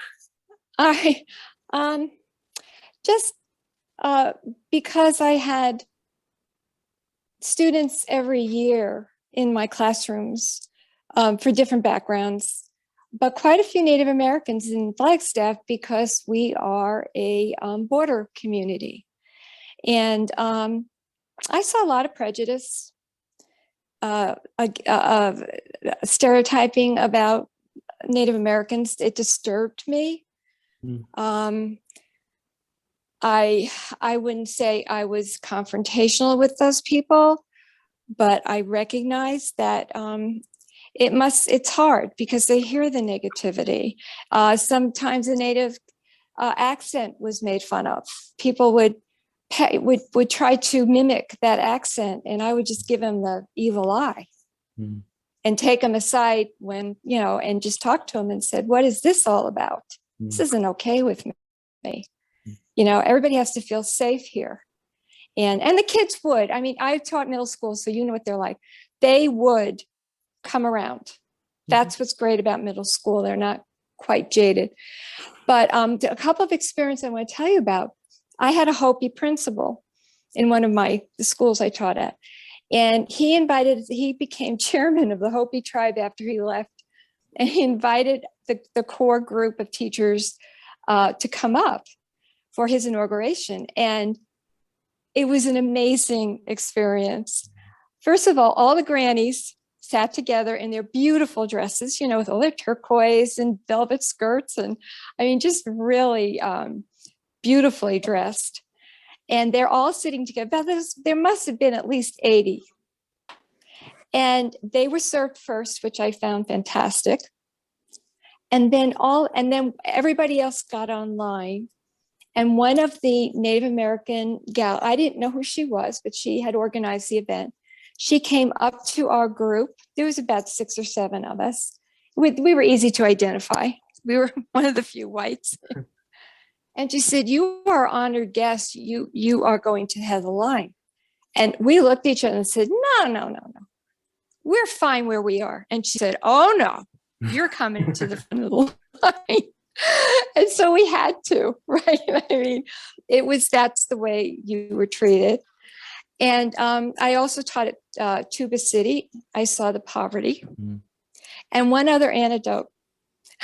All right. Just because I had students every year in my classrooms for different backgrounds, but quite a few Native Americans in Flagstaff because we are a border community. And I saw a lot of prejudice, stereotyping about Native Americans. It disturbed me. I wouldn't say I was confrontational with those people, but I recognize that it's hard because they hear the negativity. Sometimes a Native accent was made fun of. People would try to mimic that accent, and I would just give them the evil eye and take them aside when, and just talk to them and said, what is this all about? This isn't okay with me. Everybody has to feel safe here. And the kids would. I mean, I taught middle school, so you know what they're like. They would come around. That's what's great about middle school. They're not quite jaded. But a couple of experiences I want to tell you about. I had a Hopi principal in one of the schools I taught at. And he became chairman of the Hopi tribe after he left. And he invited the core group of teachers to come up for his inauguration. And it was an amazing experience. First of all the grannies sat together in their beautiful dresses, with all their turquoise and velvet skirts. And I mean, just really beautifully dressed. And they're all sitting together. There must have been at least 80. And they were served first, which I found fantastic. And then everybody else got online. And one of the Native American gal, I didn't know who she was, but she had organized the event. She came up to our group. There was about 6 or 7 of us. We were easy to identify. We were one of the few whites. And she said, you are honored guests. You are going to have the line. And we looked at each other and said, no. We're fine where we are. And she said, oh no, you're coming to the front of the line. And so we had to, right? I mean, that's the way you were treated. And I also taught at Tuba City. I saw the poverty. And one other anecdote,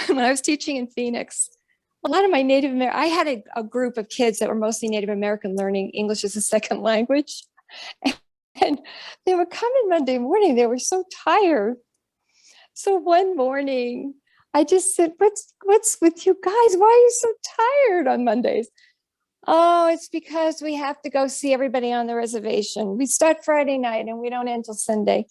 when I was teaching in Phoenix, a lot of my Native American, I had a group of kids that were mostly Native American learning English as a second language. And they would come in Monday morning, they were so tired. So one morning, I just said, what's with you guys? Why are you so tired on Mondays? Oh, it's because we have to go see everybody on the reservation. We start Friday night and we don't end till Sunday.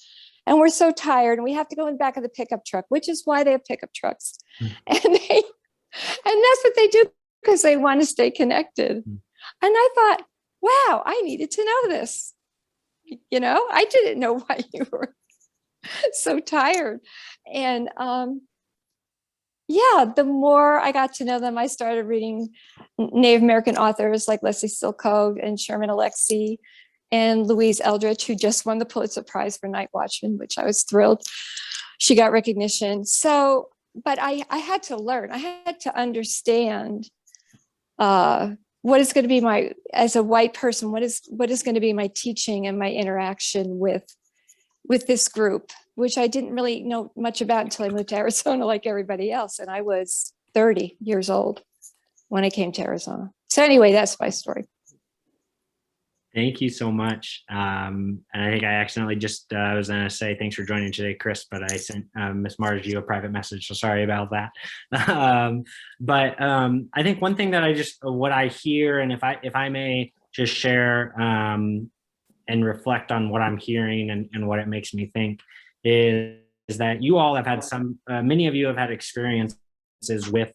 And we're so tired and we have to go in the back of the pickup truck, which is why they have pickup trucks. And that's what they do because they want to stay connected. And I thought, wow, I needed to know this. I didn't know why you were so tired. And the more I got to know them, I started reading Native American authors like Leslie Silko and Sherman Alexie and Louise Eldridge, who just won the Pulitzer Prize for Night Watchman, which I was thrilled. She got recognition. So, but I had to learn. I had to understand what is going to be as a white person, what is going to be my teaching and my interaction with this group, which I didn't really know much about until I moved to Arizona like everybody else. And I was 30 years old when I came to Arizona. So anyway, that's my story. Thank you so much. And I think I accidentally just was going to say thanks for joining today, Chris, but I sent Miss Margie a private message, so sorry about that. But I think one thing that what I hear, and if I may just share and reflect on what I'm hearing and what it makes me think is that you all have had many of you have had experiences with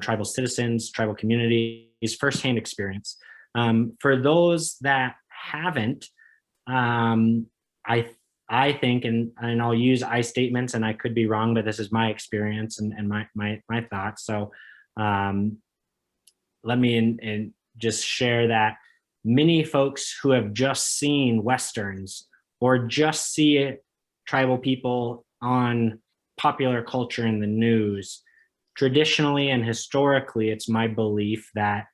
tribal citizens, tribal communities, firsthand experience. For those that haven't, I think, and I'll use I statements, and I could be wrong, but this is my experience and my thoughts. So let me just share that many folks who have just seen Westerns or just see tribal people on popular culture in the news, traditionally and historically, it's my belief that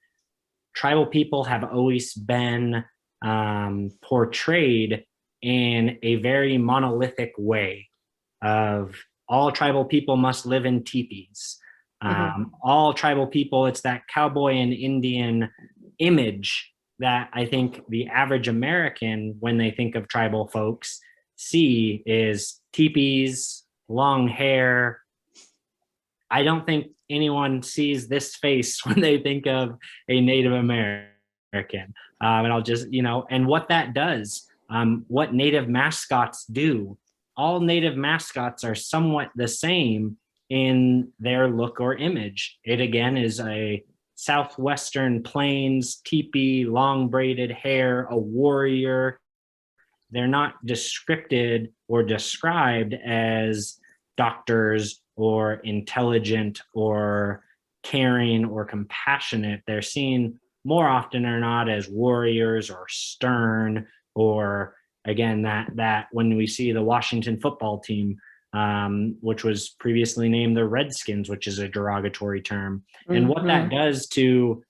tribal people have always been portrayed in a very monolithic way of all tribal people must live in teepees. All tribal people, it's that cowboy and Indian image that I think the average American, when they think of tribal folks, see is teepees, long hair. I don't think anyone sees this face when they think of a Native American. And I'll just, and what that does, what Native mascots do. All Native mascots are somewhat the same in their look or image. It again is a Southwestern Plains teepee, long braided hair, a warrior. They're not descripted or described as doctors or intelligent or caring or compassionate. They're seen more often or not as warriors or stern, or again, that when we see the Washington football team, which was previously named the Redskins, which is a derogatory term, and what that does to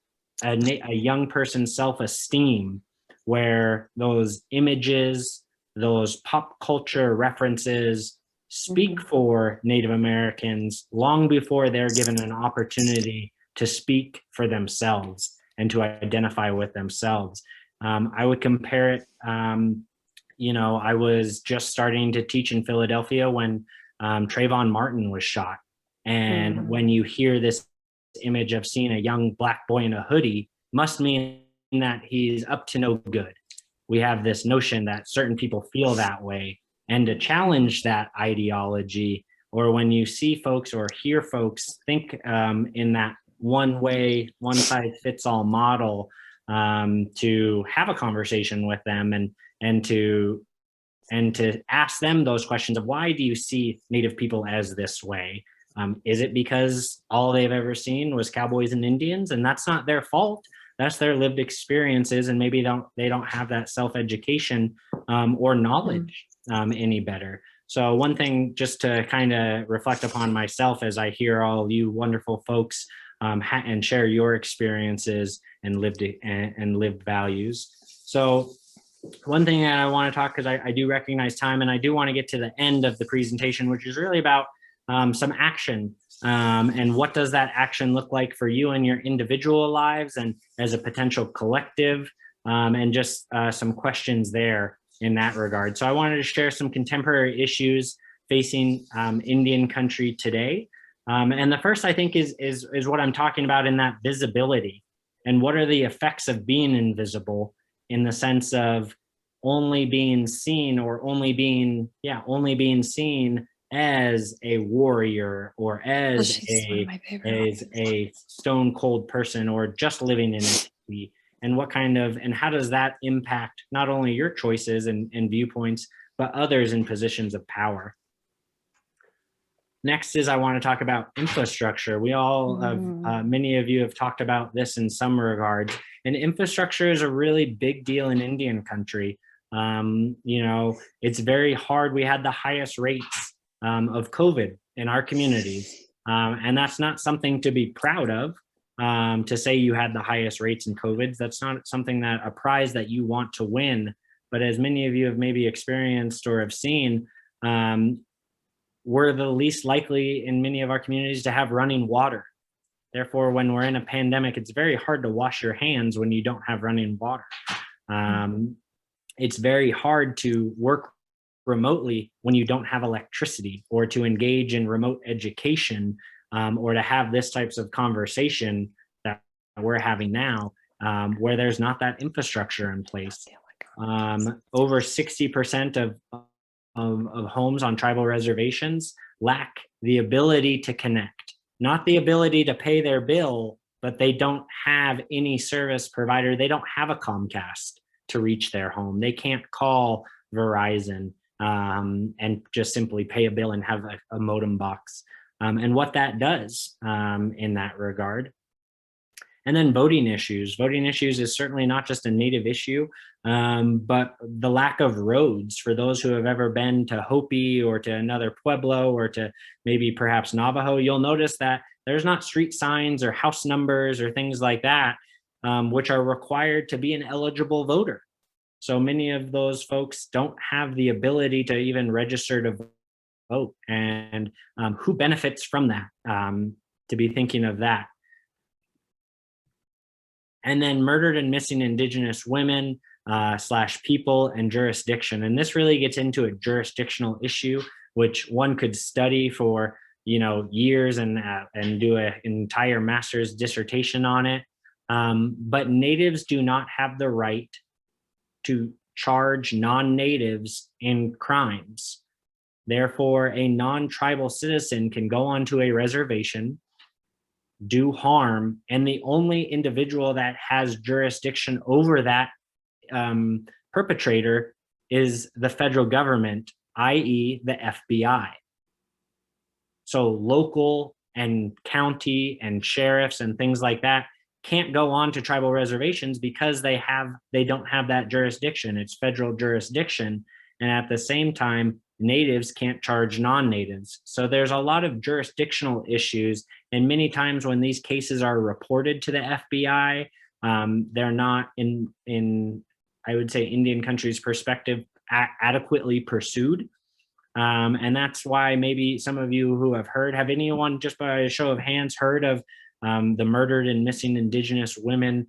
a young person's self-esteem, where those images, those pop culture references speak for Native Americans long before they're given an opportunity to speak for themselves and to identify with themselves. I would compare it, I was just starting to teach in Philadelphia when Trayvon Martin was shot. And when you hear this image of seeing a young Black boy in a hoodie, must mean that he's up to no good. We have this notion that certain people feel that way. And to challenge that ideology, or when you see folks or hear folks think in that one way, one size fits all model, to have a conversation with them and to ask them those questions of why do you see Native people as this way? Is it because all they've ever seen was cowboys and Indians, and that's not their fault? That's their lived experiences, and maybe they don't have that self-education or knowledge any better. So one thing just to kind of reflect upon myself as I hear all you wonderful folks and share your experiences and lived values. So one thing that I want to talk, because I do recognize time, and I do want to get to the end of the presentation, which is really about some action. And what does that action look like for you in your individual lives and as a potential collective, and just some questions there in that regard. So I wanted to share some contemporary issues facing Indian country today. And the first, I think, is what I'm talking about in that visibility. And what are the effects of being invisible, in the sense of only being seen, or only being seen as a warrior, or as a stone cold person, or just living in a city. And how does that impact not only your choices and viewpoints, but others in positions of power? Next is I want to talk about infrastructure. We all many of you have talked about this in some regards, and infrastructure is a really big deal in Indian country. It's very hard. We had the highest rates of COVID in our communities, and that's not something to be proud of. To say you had the highest rates in COVID, that's not something a prize that you want to win. But as many of you have maybe experienced or have seen, we're the least likely in many of our communities to have running water. Therefore, when we're in a pandemic, it's very hard to wash your hands when you don't have running water. It's very hard to work remotely when you don't have electricity, or to engage in remote education, or to have this types of conversation that we're having now, where there's not that infrastructure in place. Over 60% of homes on tribal reservations lack the ability to connect, not the ability to pay their bill, but they don't have any service provider. They don't have a Comcast to reach their home. They can't call Verizon and just simply pay a bill and have a modem box. And what that does in that regard. And then voting issues. Voting issues is certainly not just a Native issue, but the lack of roads for those who have ever been to Hopi or to another Pueblo or to maybe perhaps Navajo. You'll notice that there's not street signs or house numbers or things like that which are required to be an eligible voter. So many of those folks don't have the ability to even register to vote. And who benefits from that? To be thinking of that. And then murdered and missing Indigenous women / people and jurisdiction. And this really gets into a jurisdictional issue, which one could study for years and do an entire master's dissertation on it. But natives do not have the right to charge non-natives in crimes. Therefore, a non-tribal citizen can go onto a reservation, do harm, and the only individual that has jurisdiction over that perpetrator is the federal government, i.e. the FBI. So local and county and sheriffs and things like that can't go on to tribal reservations because they don't have that jurisdiction. It's federal jurisdiction. And at the same time, natives can't charge non-natives. So there's a lot of jurisdictional issues. And many times when these cases are reported to the FBI, they're not in I would say, Indian country's perspective, adequately pursued. And that's why maybe some of you who have heard, have anyone just by a show of hands heard of the murdered and missing Indigenous women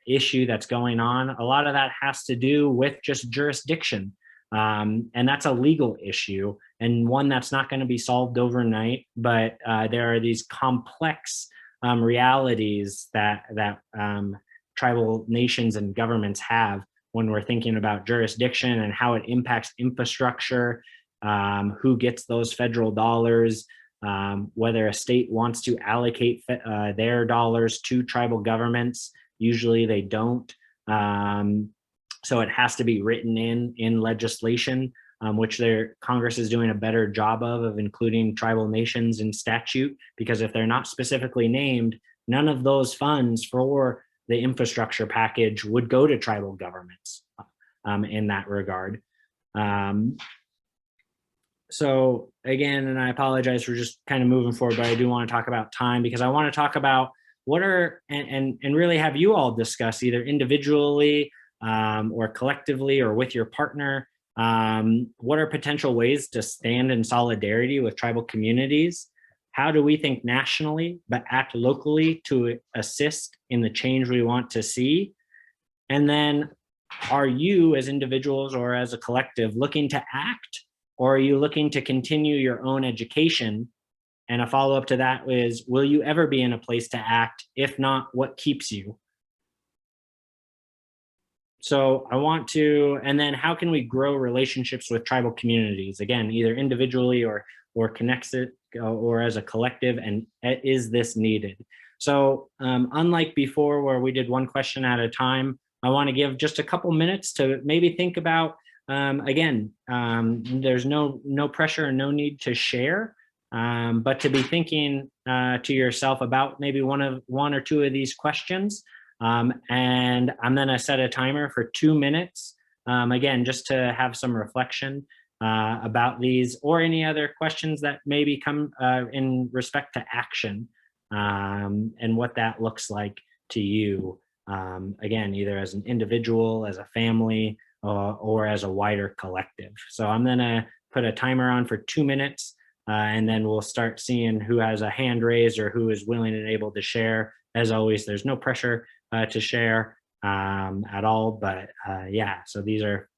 issue that's going on? A lot of that has to do with just jurisdiction. And that's a legal issue and one that's not going to be solved overnight, but there are these complex realities that tribal nations and governments have when we're thinking about jurisdiction and how it impacts infrastructure, who gets those federal dollars, whether a state wants to allocate their dollars to tribal governments. Usually they don't. So it has to be written in legislation, which Congress is doing a better job of including tribal nations in statute, because if they're not specifically named, none of those funds for the infrastructure package would go to tribal governments in that regard. So again, and I apologize for just kind of moving forward, but I do want to talk about time, because I want to talk about what are, and really have you all discuss either individually or collectively or with your partner, what are potential ways to stand in solidarity with tribal communities? How do we think nationally, but act locally to assist in the change we want to see? And then are you as individuals or as a collective looking to act, or are you looking to continue your own education? And a follow-up to that is, will you ever be in a place to act? If not, what keeps you? So I want to, and then how can we grow relationships with tribal communities? Again, either individually or connected or as a collective, and is this needed? So unlike before where we did one question at a time, I want to give just a couple minutes to maybe think about, again, there's no pressure and no need to share, but to be thinking to yourself about maybe one or two of these questions. And I'm going to set a timer for 2 minutes, again, just to have some reflection about these or any other questions that maybe come in respect to action and what that looks like to you. Again, either as an individual, as a family, or as a wider collective. So I'm going to put a timer on for 2 minutes, and then we'll start seeing who has a hand raised or who is willing and able to share. As always, there's no pressure to share at all, but yeah, so these are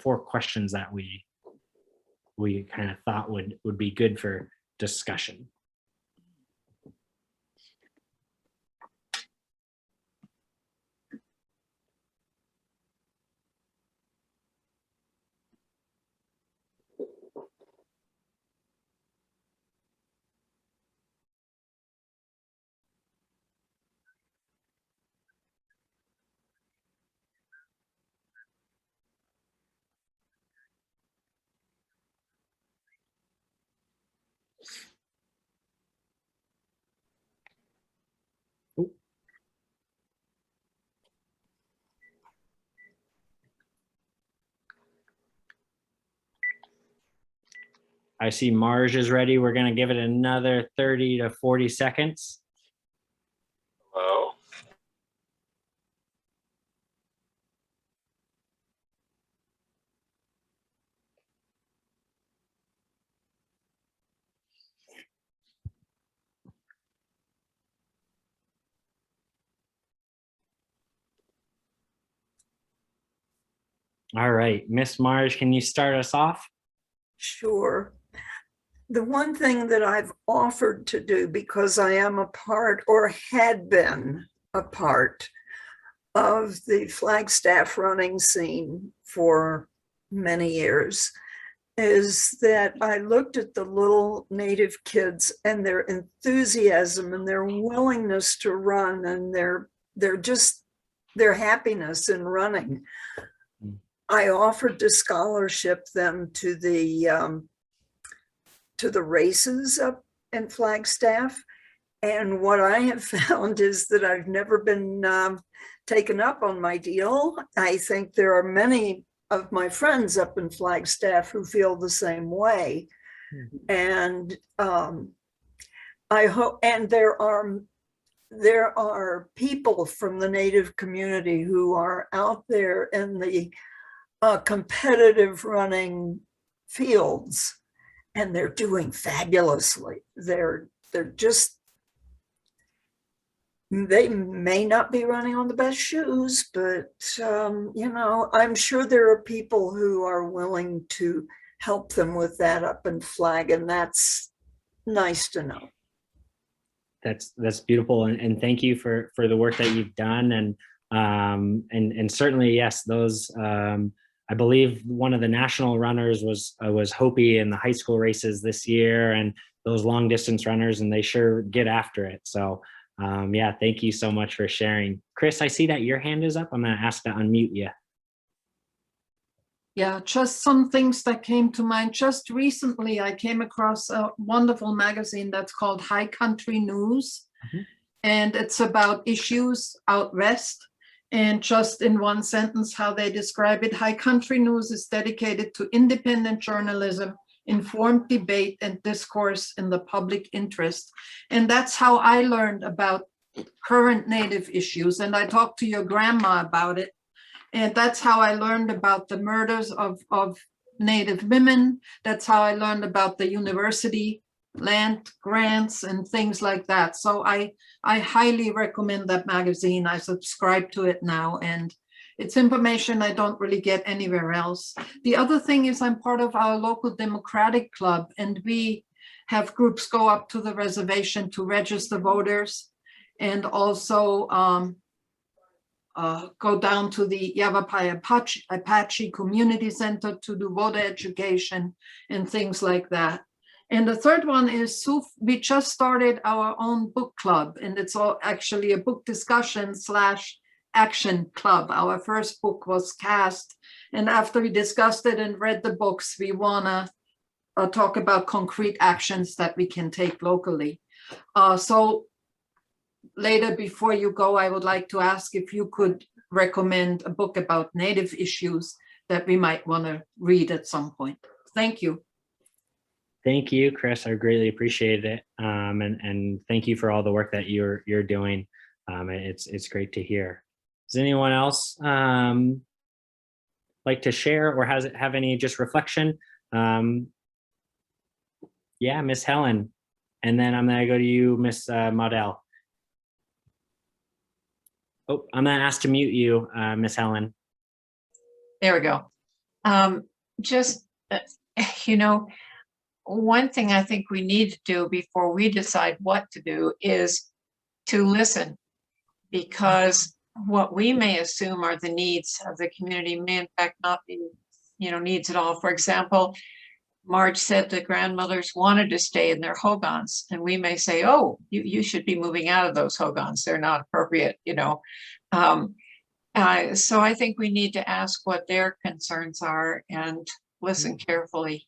4 questions that we kind of thought would be good for discussion. I see Marge is ready. We're going to give it another 30 to 40 seconds. Hello. All right, Miss Marge, can you start us off? Sure. The one thing that I've offered to do, because I am a part or had been a part of the Flagstaff running scene for many years, is that I looked at the little Native kids and their enthusiasm and their willingness to run and their happiness in running. I offered to scholarship them to the races up in Flagstaff. And what I have found is that I've never been taken up on my deal. I think there are many of my friends up in Flagstaff who feel the same way. And I hope, and there are people from the Native community who are out there in the competitive running fields, and they're doing fabulously. They may not be running on the best shoes, but I'm sure there are people who are willing to help them with that up in Flag, and that's nice to know. That's beautiful, and thank you for the work that you've done, and certainly, yes, those I believe one of the national runners was Hopi in the high school races this year, and those long distance runners, and they sure get after it. So yeah, thank you so much for sharing. Chris, I see that your hand is up. I'm going to ask to unmute you. Yeah, just some things that came to mind. Just recently, I came across a wonderful magazine that's called High Country News, and it's about issues out west. And just in one sentence, how they describe it: High Country News is dedicated to independent journalism, informed debate, and discourse in the public interest. And that's how I learned about current Native issues. And I talked to your grandma about it. And that's how I learned about the murders of Native women. That's how I learned about the university land grants and things like that. So I highly recommend that magazine. I subscribe to it now, and it's information I don't really get anywhere else. The other thing is I'm part of our local Democratic club, and we have groups go up to the reservation to register voters, and also go down to the Yavapai Apache Community Center to do voter education and things like that. And the third one is SUUF. We just started our own book club, and it's all actually a book discussion / action club. Our first book was Cast, and after we discussed it and read the books, we wanna talk about concrete actions that we can take locally. So later, before you go, I would like to ask if you could recommend a book about Native issues that we might want to read at some point. Thank you. Thank you, Chris. I greatly appreciate it, and thank you for all the work that you're doing. It's great to hear. Does anyone else like to share or have any just reflection? Yeah, Miss Helen, and then I'm gonna go to you, Miss Maudel. Oh, I'm gonna ask to mute you, Miss Helen. There we go. One thing I think we need to do before we decide what to do is to listen, because what we may assume are the needs of the community may in fact not be, needs at all. For example, Marge said the grandmothers wanted to stay in their hogans, and we may say, oh, you should be moving out of those hogans. They're not appropriate, So I think we need to ask what their concerns are and listen carefully.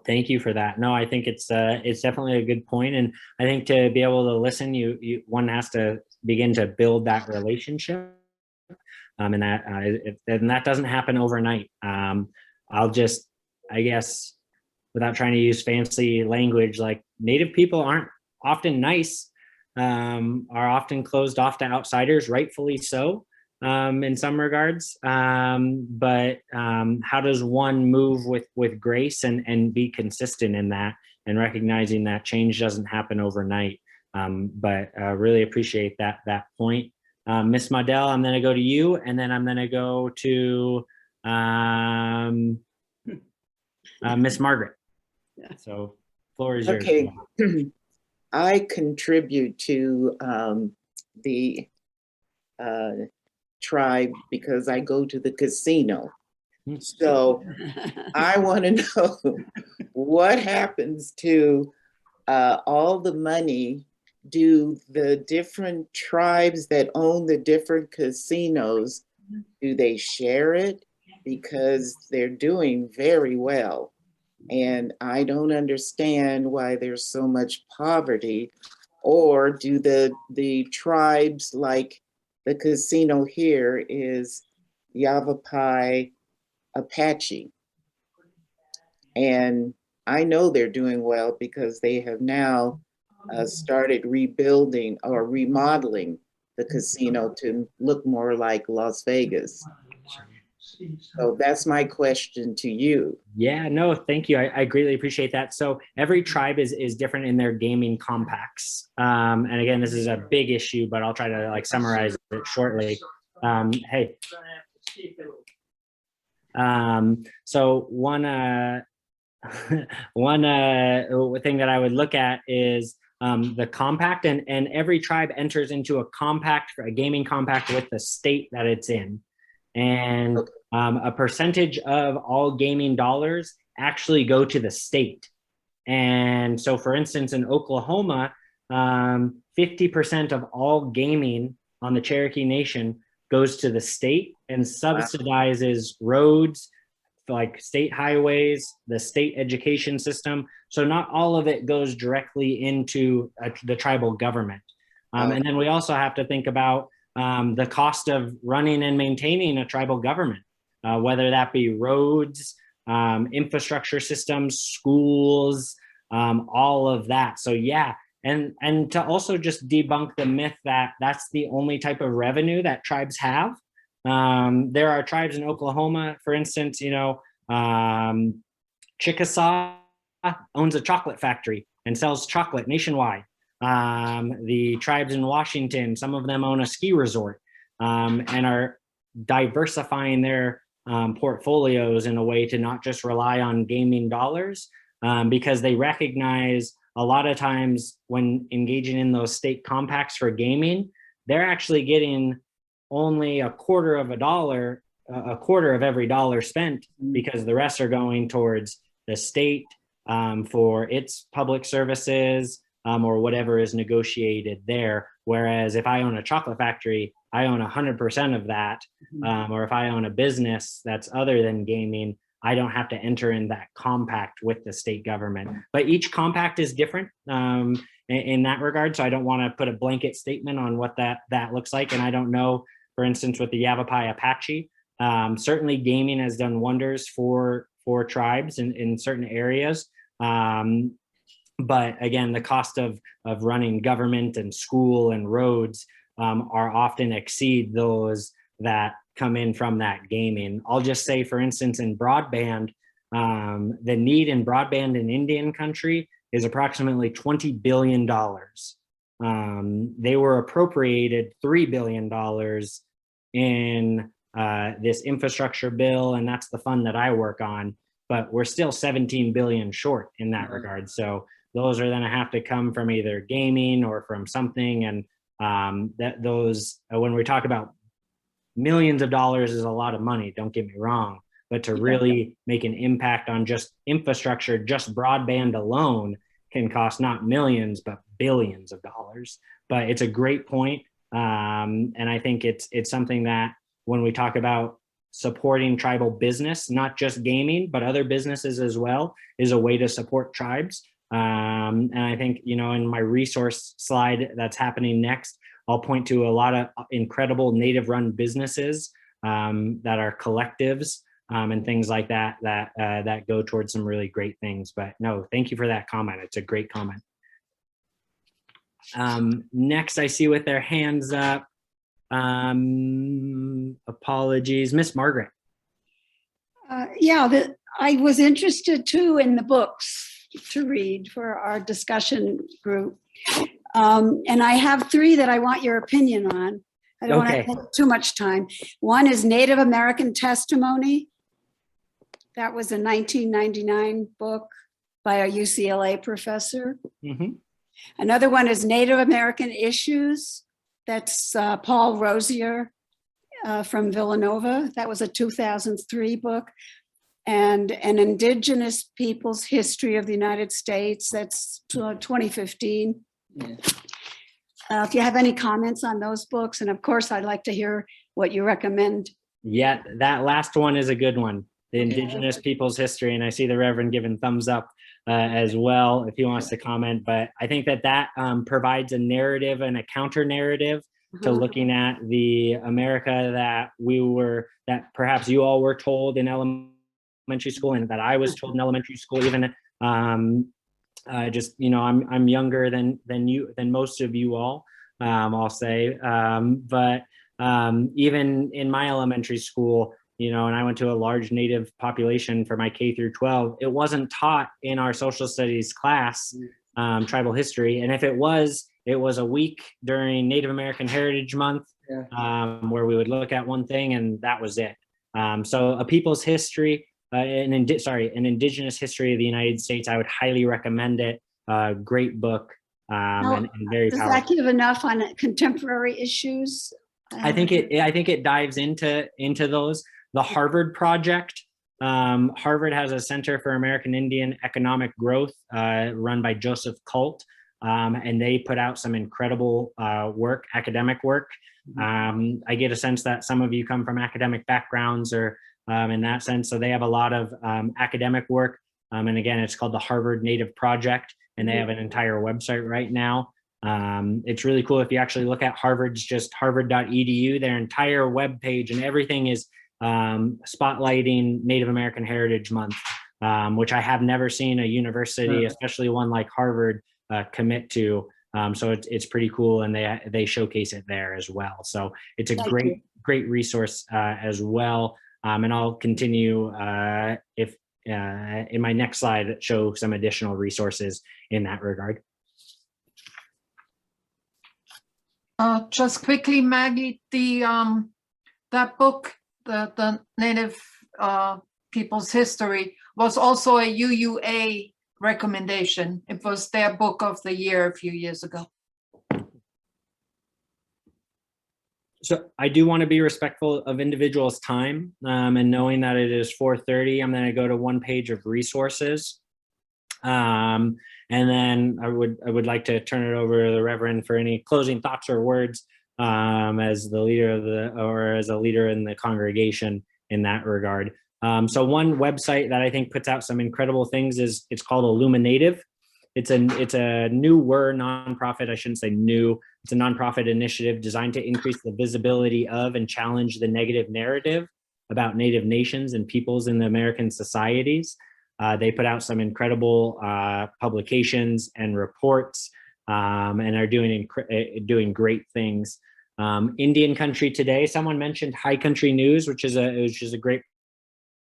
Thank you for that. No, I think it's definitely a good point, and I think to be able to listen, one has to begin to build that relationship, and that doesn't happen overnight. I'll just, I guess, without trying to use fancy language, like Native people aren't often nice, are often closed off to outsiders, rightfully so. In some regards, but how does one move with grace and be consistent in that, and recognizing that change doesn't happen overnight? But really appreciate that point. Miss Modell, I'm going to go to you, and then I'm going to go to Miss Margaret. So floor is yours. Okay. I contribute to the tribe because I go to the casino. So I want to know what happens to all the money. Do the different tribes that own the different casinos, do they share it? Because they're doing very well. And I don't understand why there's so much poverty. Or do the tribes, like the casino here is Yavapai Apache. And I know they're doing well because they have now started rebuilding or remodeling the casino to look more like Las Vegas. So that's my question to you. Yeah, no, thank you. I greatly appreciate that. So every tribe is different in their gaming compacts. And again, this is a big issue, but I'll try to like summarize it shortly. Hey. So one thing that I would look at is the compact, and every tribe enters into a gaming compact with the state that it's in. And a percentage of all gaming dollars actually go to the state. And so for instance, in Oklahoma, 50% of all gaming on the Cherokee Nation goes to the state and subsidizes roads, like state highways, the state education system. So not all of it goes directly into the tribal government. And then we also have to think about the cost of running and maintaining a tribal government, whether that be roads, infrastructure systems, schools, all of that. So yeah, and to also just debunk the myth that that's the only type of revenue that tribes have. There are tribes in Oklahoma, for instance, Chickasaw owns a chocolate factory and sells chocolate nationwide. The tribes in Washington, some of them own a ski resort and are diversifying their portfolios in a way to not just rely on gaming dollars, because they recognize a lot of times when engaging in those state compacts for gaming, they're actually getting only a quarter of every dollar spent, because the rest are going towards the state for its public services or whatever is negotiated there. Whereas if I own a chocolate factory, I own 100% of that. Or if I own a business that's other than gaming, I don't have to enter in that compact with the state government. But each compact is different in that regard. So I don't want to put a blanket statement on what that looks like. And I don't know, for instance, with the Yavapai Apache, certainly gaming has done wonders for tribes in certain areas. But again, the cost of running government and school and roads are often exceed those that come in from that gaming. I'll just say, for instance, in broadband, the need in broadband in Indian country is approximately $20 billion. They were appropriated $3 billion in this infrastructure bill, and that's the fund that I work on, but we're still 17 billion short in that regard. So those are gonna have to come from either gaming or from something. And when we talk about millions of dollars is a lot of money, don't get me wrong, but to really make an impact on just infrastructure, just broadband alone can cost not millions, but billions of dollars. But it's a great point. And I think it's something that when we talk about supporting tribal business, not just gaming, but other businesses as well, is a way to support tribes. And I think, in my resource slide that's happening next, I'll point to a lot of incredible native run businesses that are collectives and things like that go towards some really great things. But no, thank you for that comment. It's a great comment. Next, I see with their hands up, apologies, Miss Margaret. I was interested too in the books to read for our discussion group. And I have 3 that I want your opinion on. I don't want Okay. to take too much time. One is Native American Testimony. That was a 1999 book by a UCLA professor. Mhm. Another one is Native American Issues. That's Paul Rosier from Villanova. That was a 2003 book. And an Indigenous Peoples History of the United States. That's 2015. If you have any comments on those books, and of course, I'd like to hear what you recommend. Yeah, that last one is a good one. The Indigenous Peoples History, and I see the Reverend giving thumbs up as well if he wants to comment. But I think that provides a narrative and a counter narrative to looking at the America that perhaps you all were told in elementary school, and that I was told in elementary school. Even just I'm younger than most of you all. I'll say, but even in my elementary school, and I went to a large Native population for my K through 12. It wasn't taught in our social studies class, tribal history, and if it was a week during Native American Heritage Month, where we would look at one thing and that was it. So a people's history, an Indigenous history of the United States, I would highly recommend it. Great book, and very Does powerful. that give enough on contemporary issues? I think it dives into those. The Harvard Project. Harvard has a Center for American Indian Economic Growth, run by Joseph Colt, and they put out some incredible academic work. I get a sense that some of you come from academic backgrounds or in that sense, so they have a lot of academic work. And again, it's called the Harvard Native Project, and they have an entire website right now. It's really cool if you actually look at Harvard's, just harvard.edu, their entire web page and everything is spotlighting Native American Heritage Month, which I have never seen a university, especially one like Harvard, commit to. So it's pretty cool, and they showcase it there as well. So it's a great resource as well. And I'll continue if in my next slide show some additional resources in that regard. Just quickly, Maggie, that book, the Native People's History, was also a UUA recommendation. It was their book of the year a few years ago. So I do want to be respectful of individuals' time, and knowing that it is 4:30, I'm going to go to one page of resources. And then I would like to turn it over to the Reverend for any closing thoughts or words as the leader as a leader in the congregation in that regard. So one website that I think puts out some incredible things it's called Illuminative. It's a newer nonprofit. I shouldn't say new. It's a nonprofit initiative designed to increase the visibility of and challenge the negative narrative about Native nations and peoples in the American societies. They put out some incredible publications and reports, and are doing great things. Indian Country Today. Someone mentioned High Country News, which is a great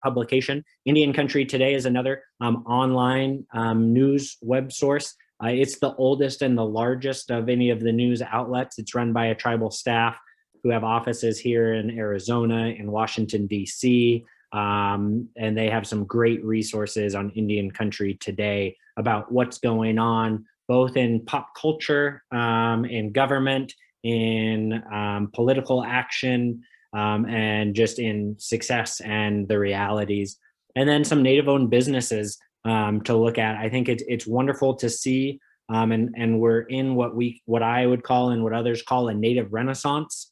publication. Indian Country Today is another online news web source. It's the oldest and the largest of any of the news outlets. It's run by a tribal staff who have offices here in Arizona and Washington, D.C. And they have some great resources on Indian Country Today about what's going on, both in pop culture, in government, in political action, and just in success and the realities. And then some Native-owned businesses to look at. I think it's wonderful to see, and we're in what I would call and what others call a Native Renaissance,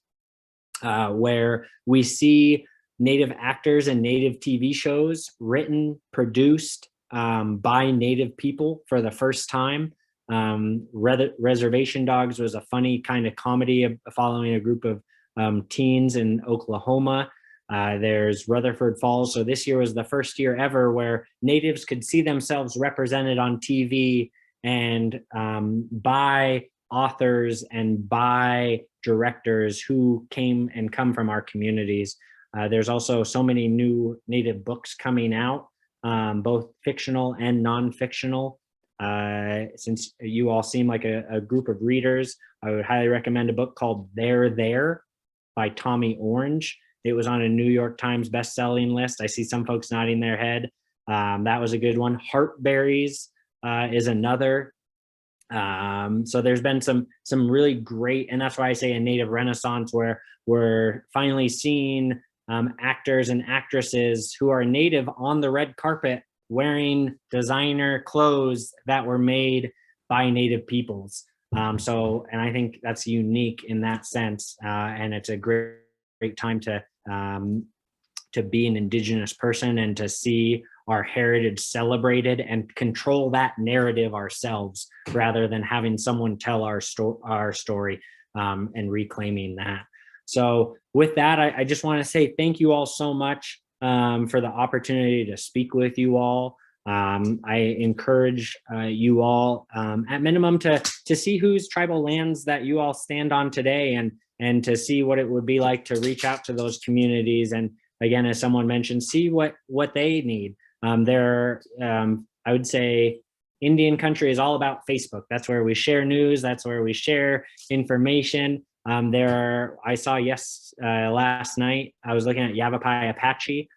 where we see Native actors and Native TV shows written, produced by Native people for the first time. Reservation Dogs was a funny kind of comedy following a group of teens in Oklahoma. There's Rutherford Falls. So this year was the first year ever where Natives could see themselves represented on TV, and by authors and by directors who come from our communities. There's also so many new Native books coming out, both fictional and non-fictional. Since you all seem like a group of readers, I would highly recommend a book called They're There, by Tommy Orange. It was on a New York Times best-selling list. I see some folks nodding their head. That was a good one. Heartberries is another. So there's been some really great, and that's why I say a Native Renaissance, where we're finally seeing actors and actresses who are Native on the red carpet wearing designer clothes that were made by Native peoples. And I think that's unique in that sense. And it's a great time to be an Indigenous person and to see our heritage celebrated and control that narrative ourselves, rather than having someone tell our story and reclaiming that. So with that, I just want to say thank you all so much for the opportunity to speak with you all. I encourage you all at minimum to see whose tribal lands that you all stand on today, and to see what it would be like to reach out to those communities. And again, as someone mentioned, see what they need. I would say Indian country is all about Facebook. That's where we share news. That's where we share information. I saw last night, I was looking at Yavapai Apache.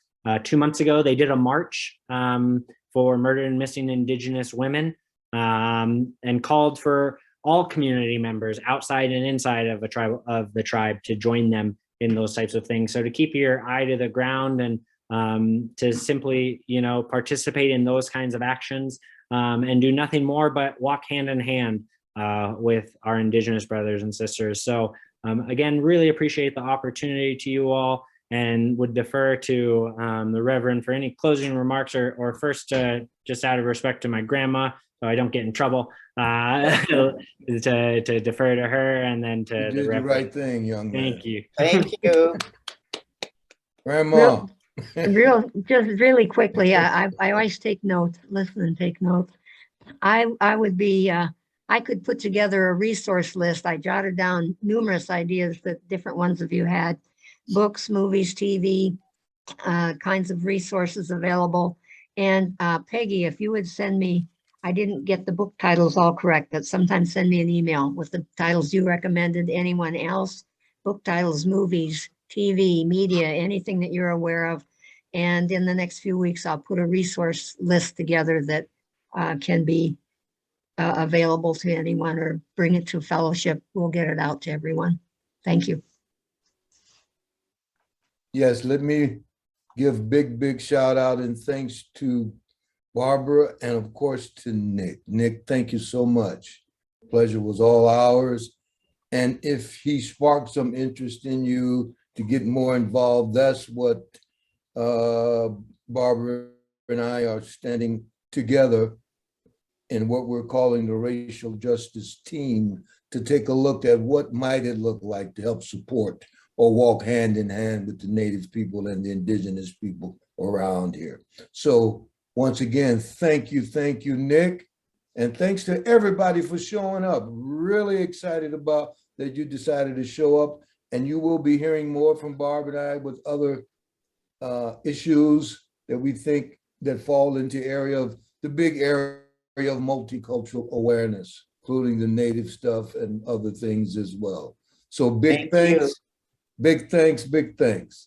2 months ago, they did a march for murdered and missing Indigenous women, and called for all community members outside and inside of the tribe to join them in those types of things. So to keep your eye to the ground and to simply, participate in those kinds of actions, and do nothing more but walk hand in hand with our Indigenous brothers and sisters. So again, really appreciate the opportunity to you all, and would defer to the Reverend for any closing remarks, or first, just out of respect to my grandma, so I don't get in trouble, to defer to her, and then to You did the right thing, young man. Thank you. Thank you. Grandma. Just really quickly, I always take notes, listen and take notes. I could put together a resource list. I jotted down numerous ideas that different ones of you had: books, movies, TV, kinds of resources available. And Peggy, if you would send me, I didn't get the book titles all correct, but sometimes send me an email with the titles you recommended. Anyone else? Book titles, movies, TV, media, anything that you're aware of. And in the next few weeks, I'll put a resource list together that can be available to anyone, or bring it to fellowship. We'll get it out to everyone. Thank you. Yes, let me give big shout out and thanks to Barbara, and of course to Nick. Nick, thank you so much. Pleasure was all ours. And if he sparked some interest in you to get more involved, that's what Barbara and I are standing together in what we're calling the racial justice team, to take a look at what might it look like to help support or walk hand in hand with the Native people and the Indigenous people around here. So once again, thank you, Nick. And thanks to everybody for showing up. Really excited about that you decided to show up, and you will be hearing more from Barb and I with other issues that we think that fall into the big area of multicultural awareness, including the Native stuff and other things as well. So big thanks.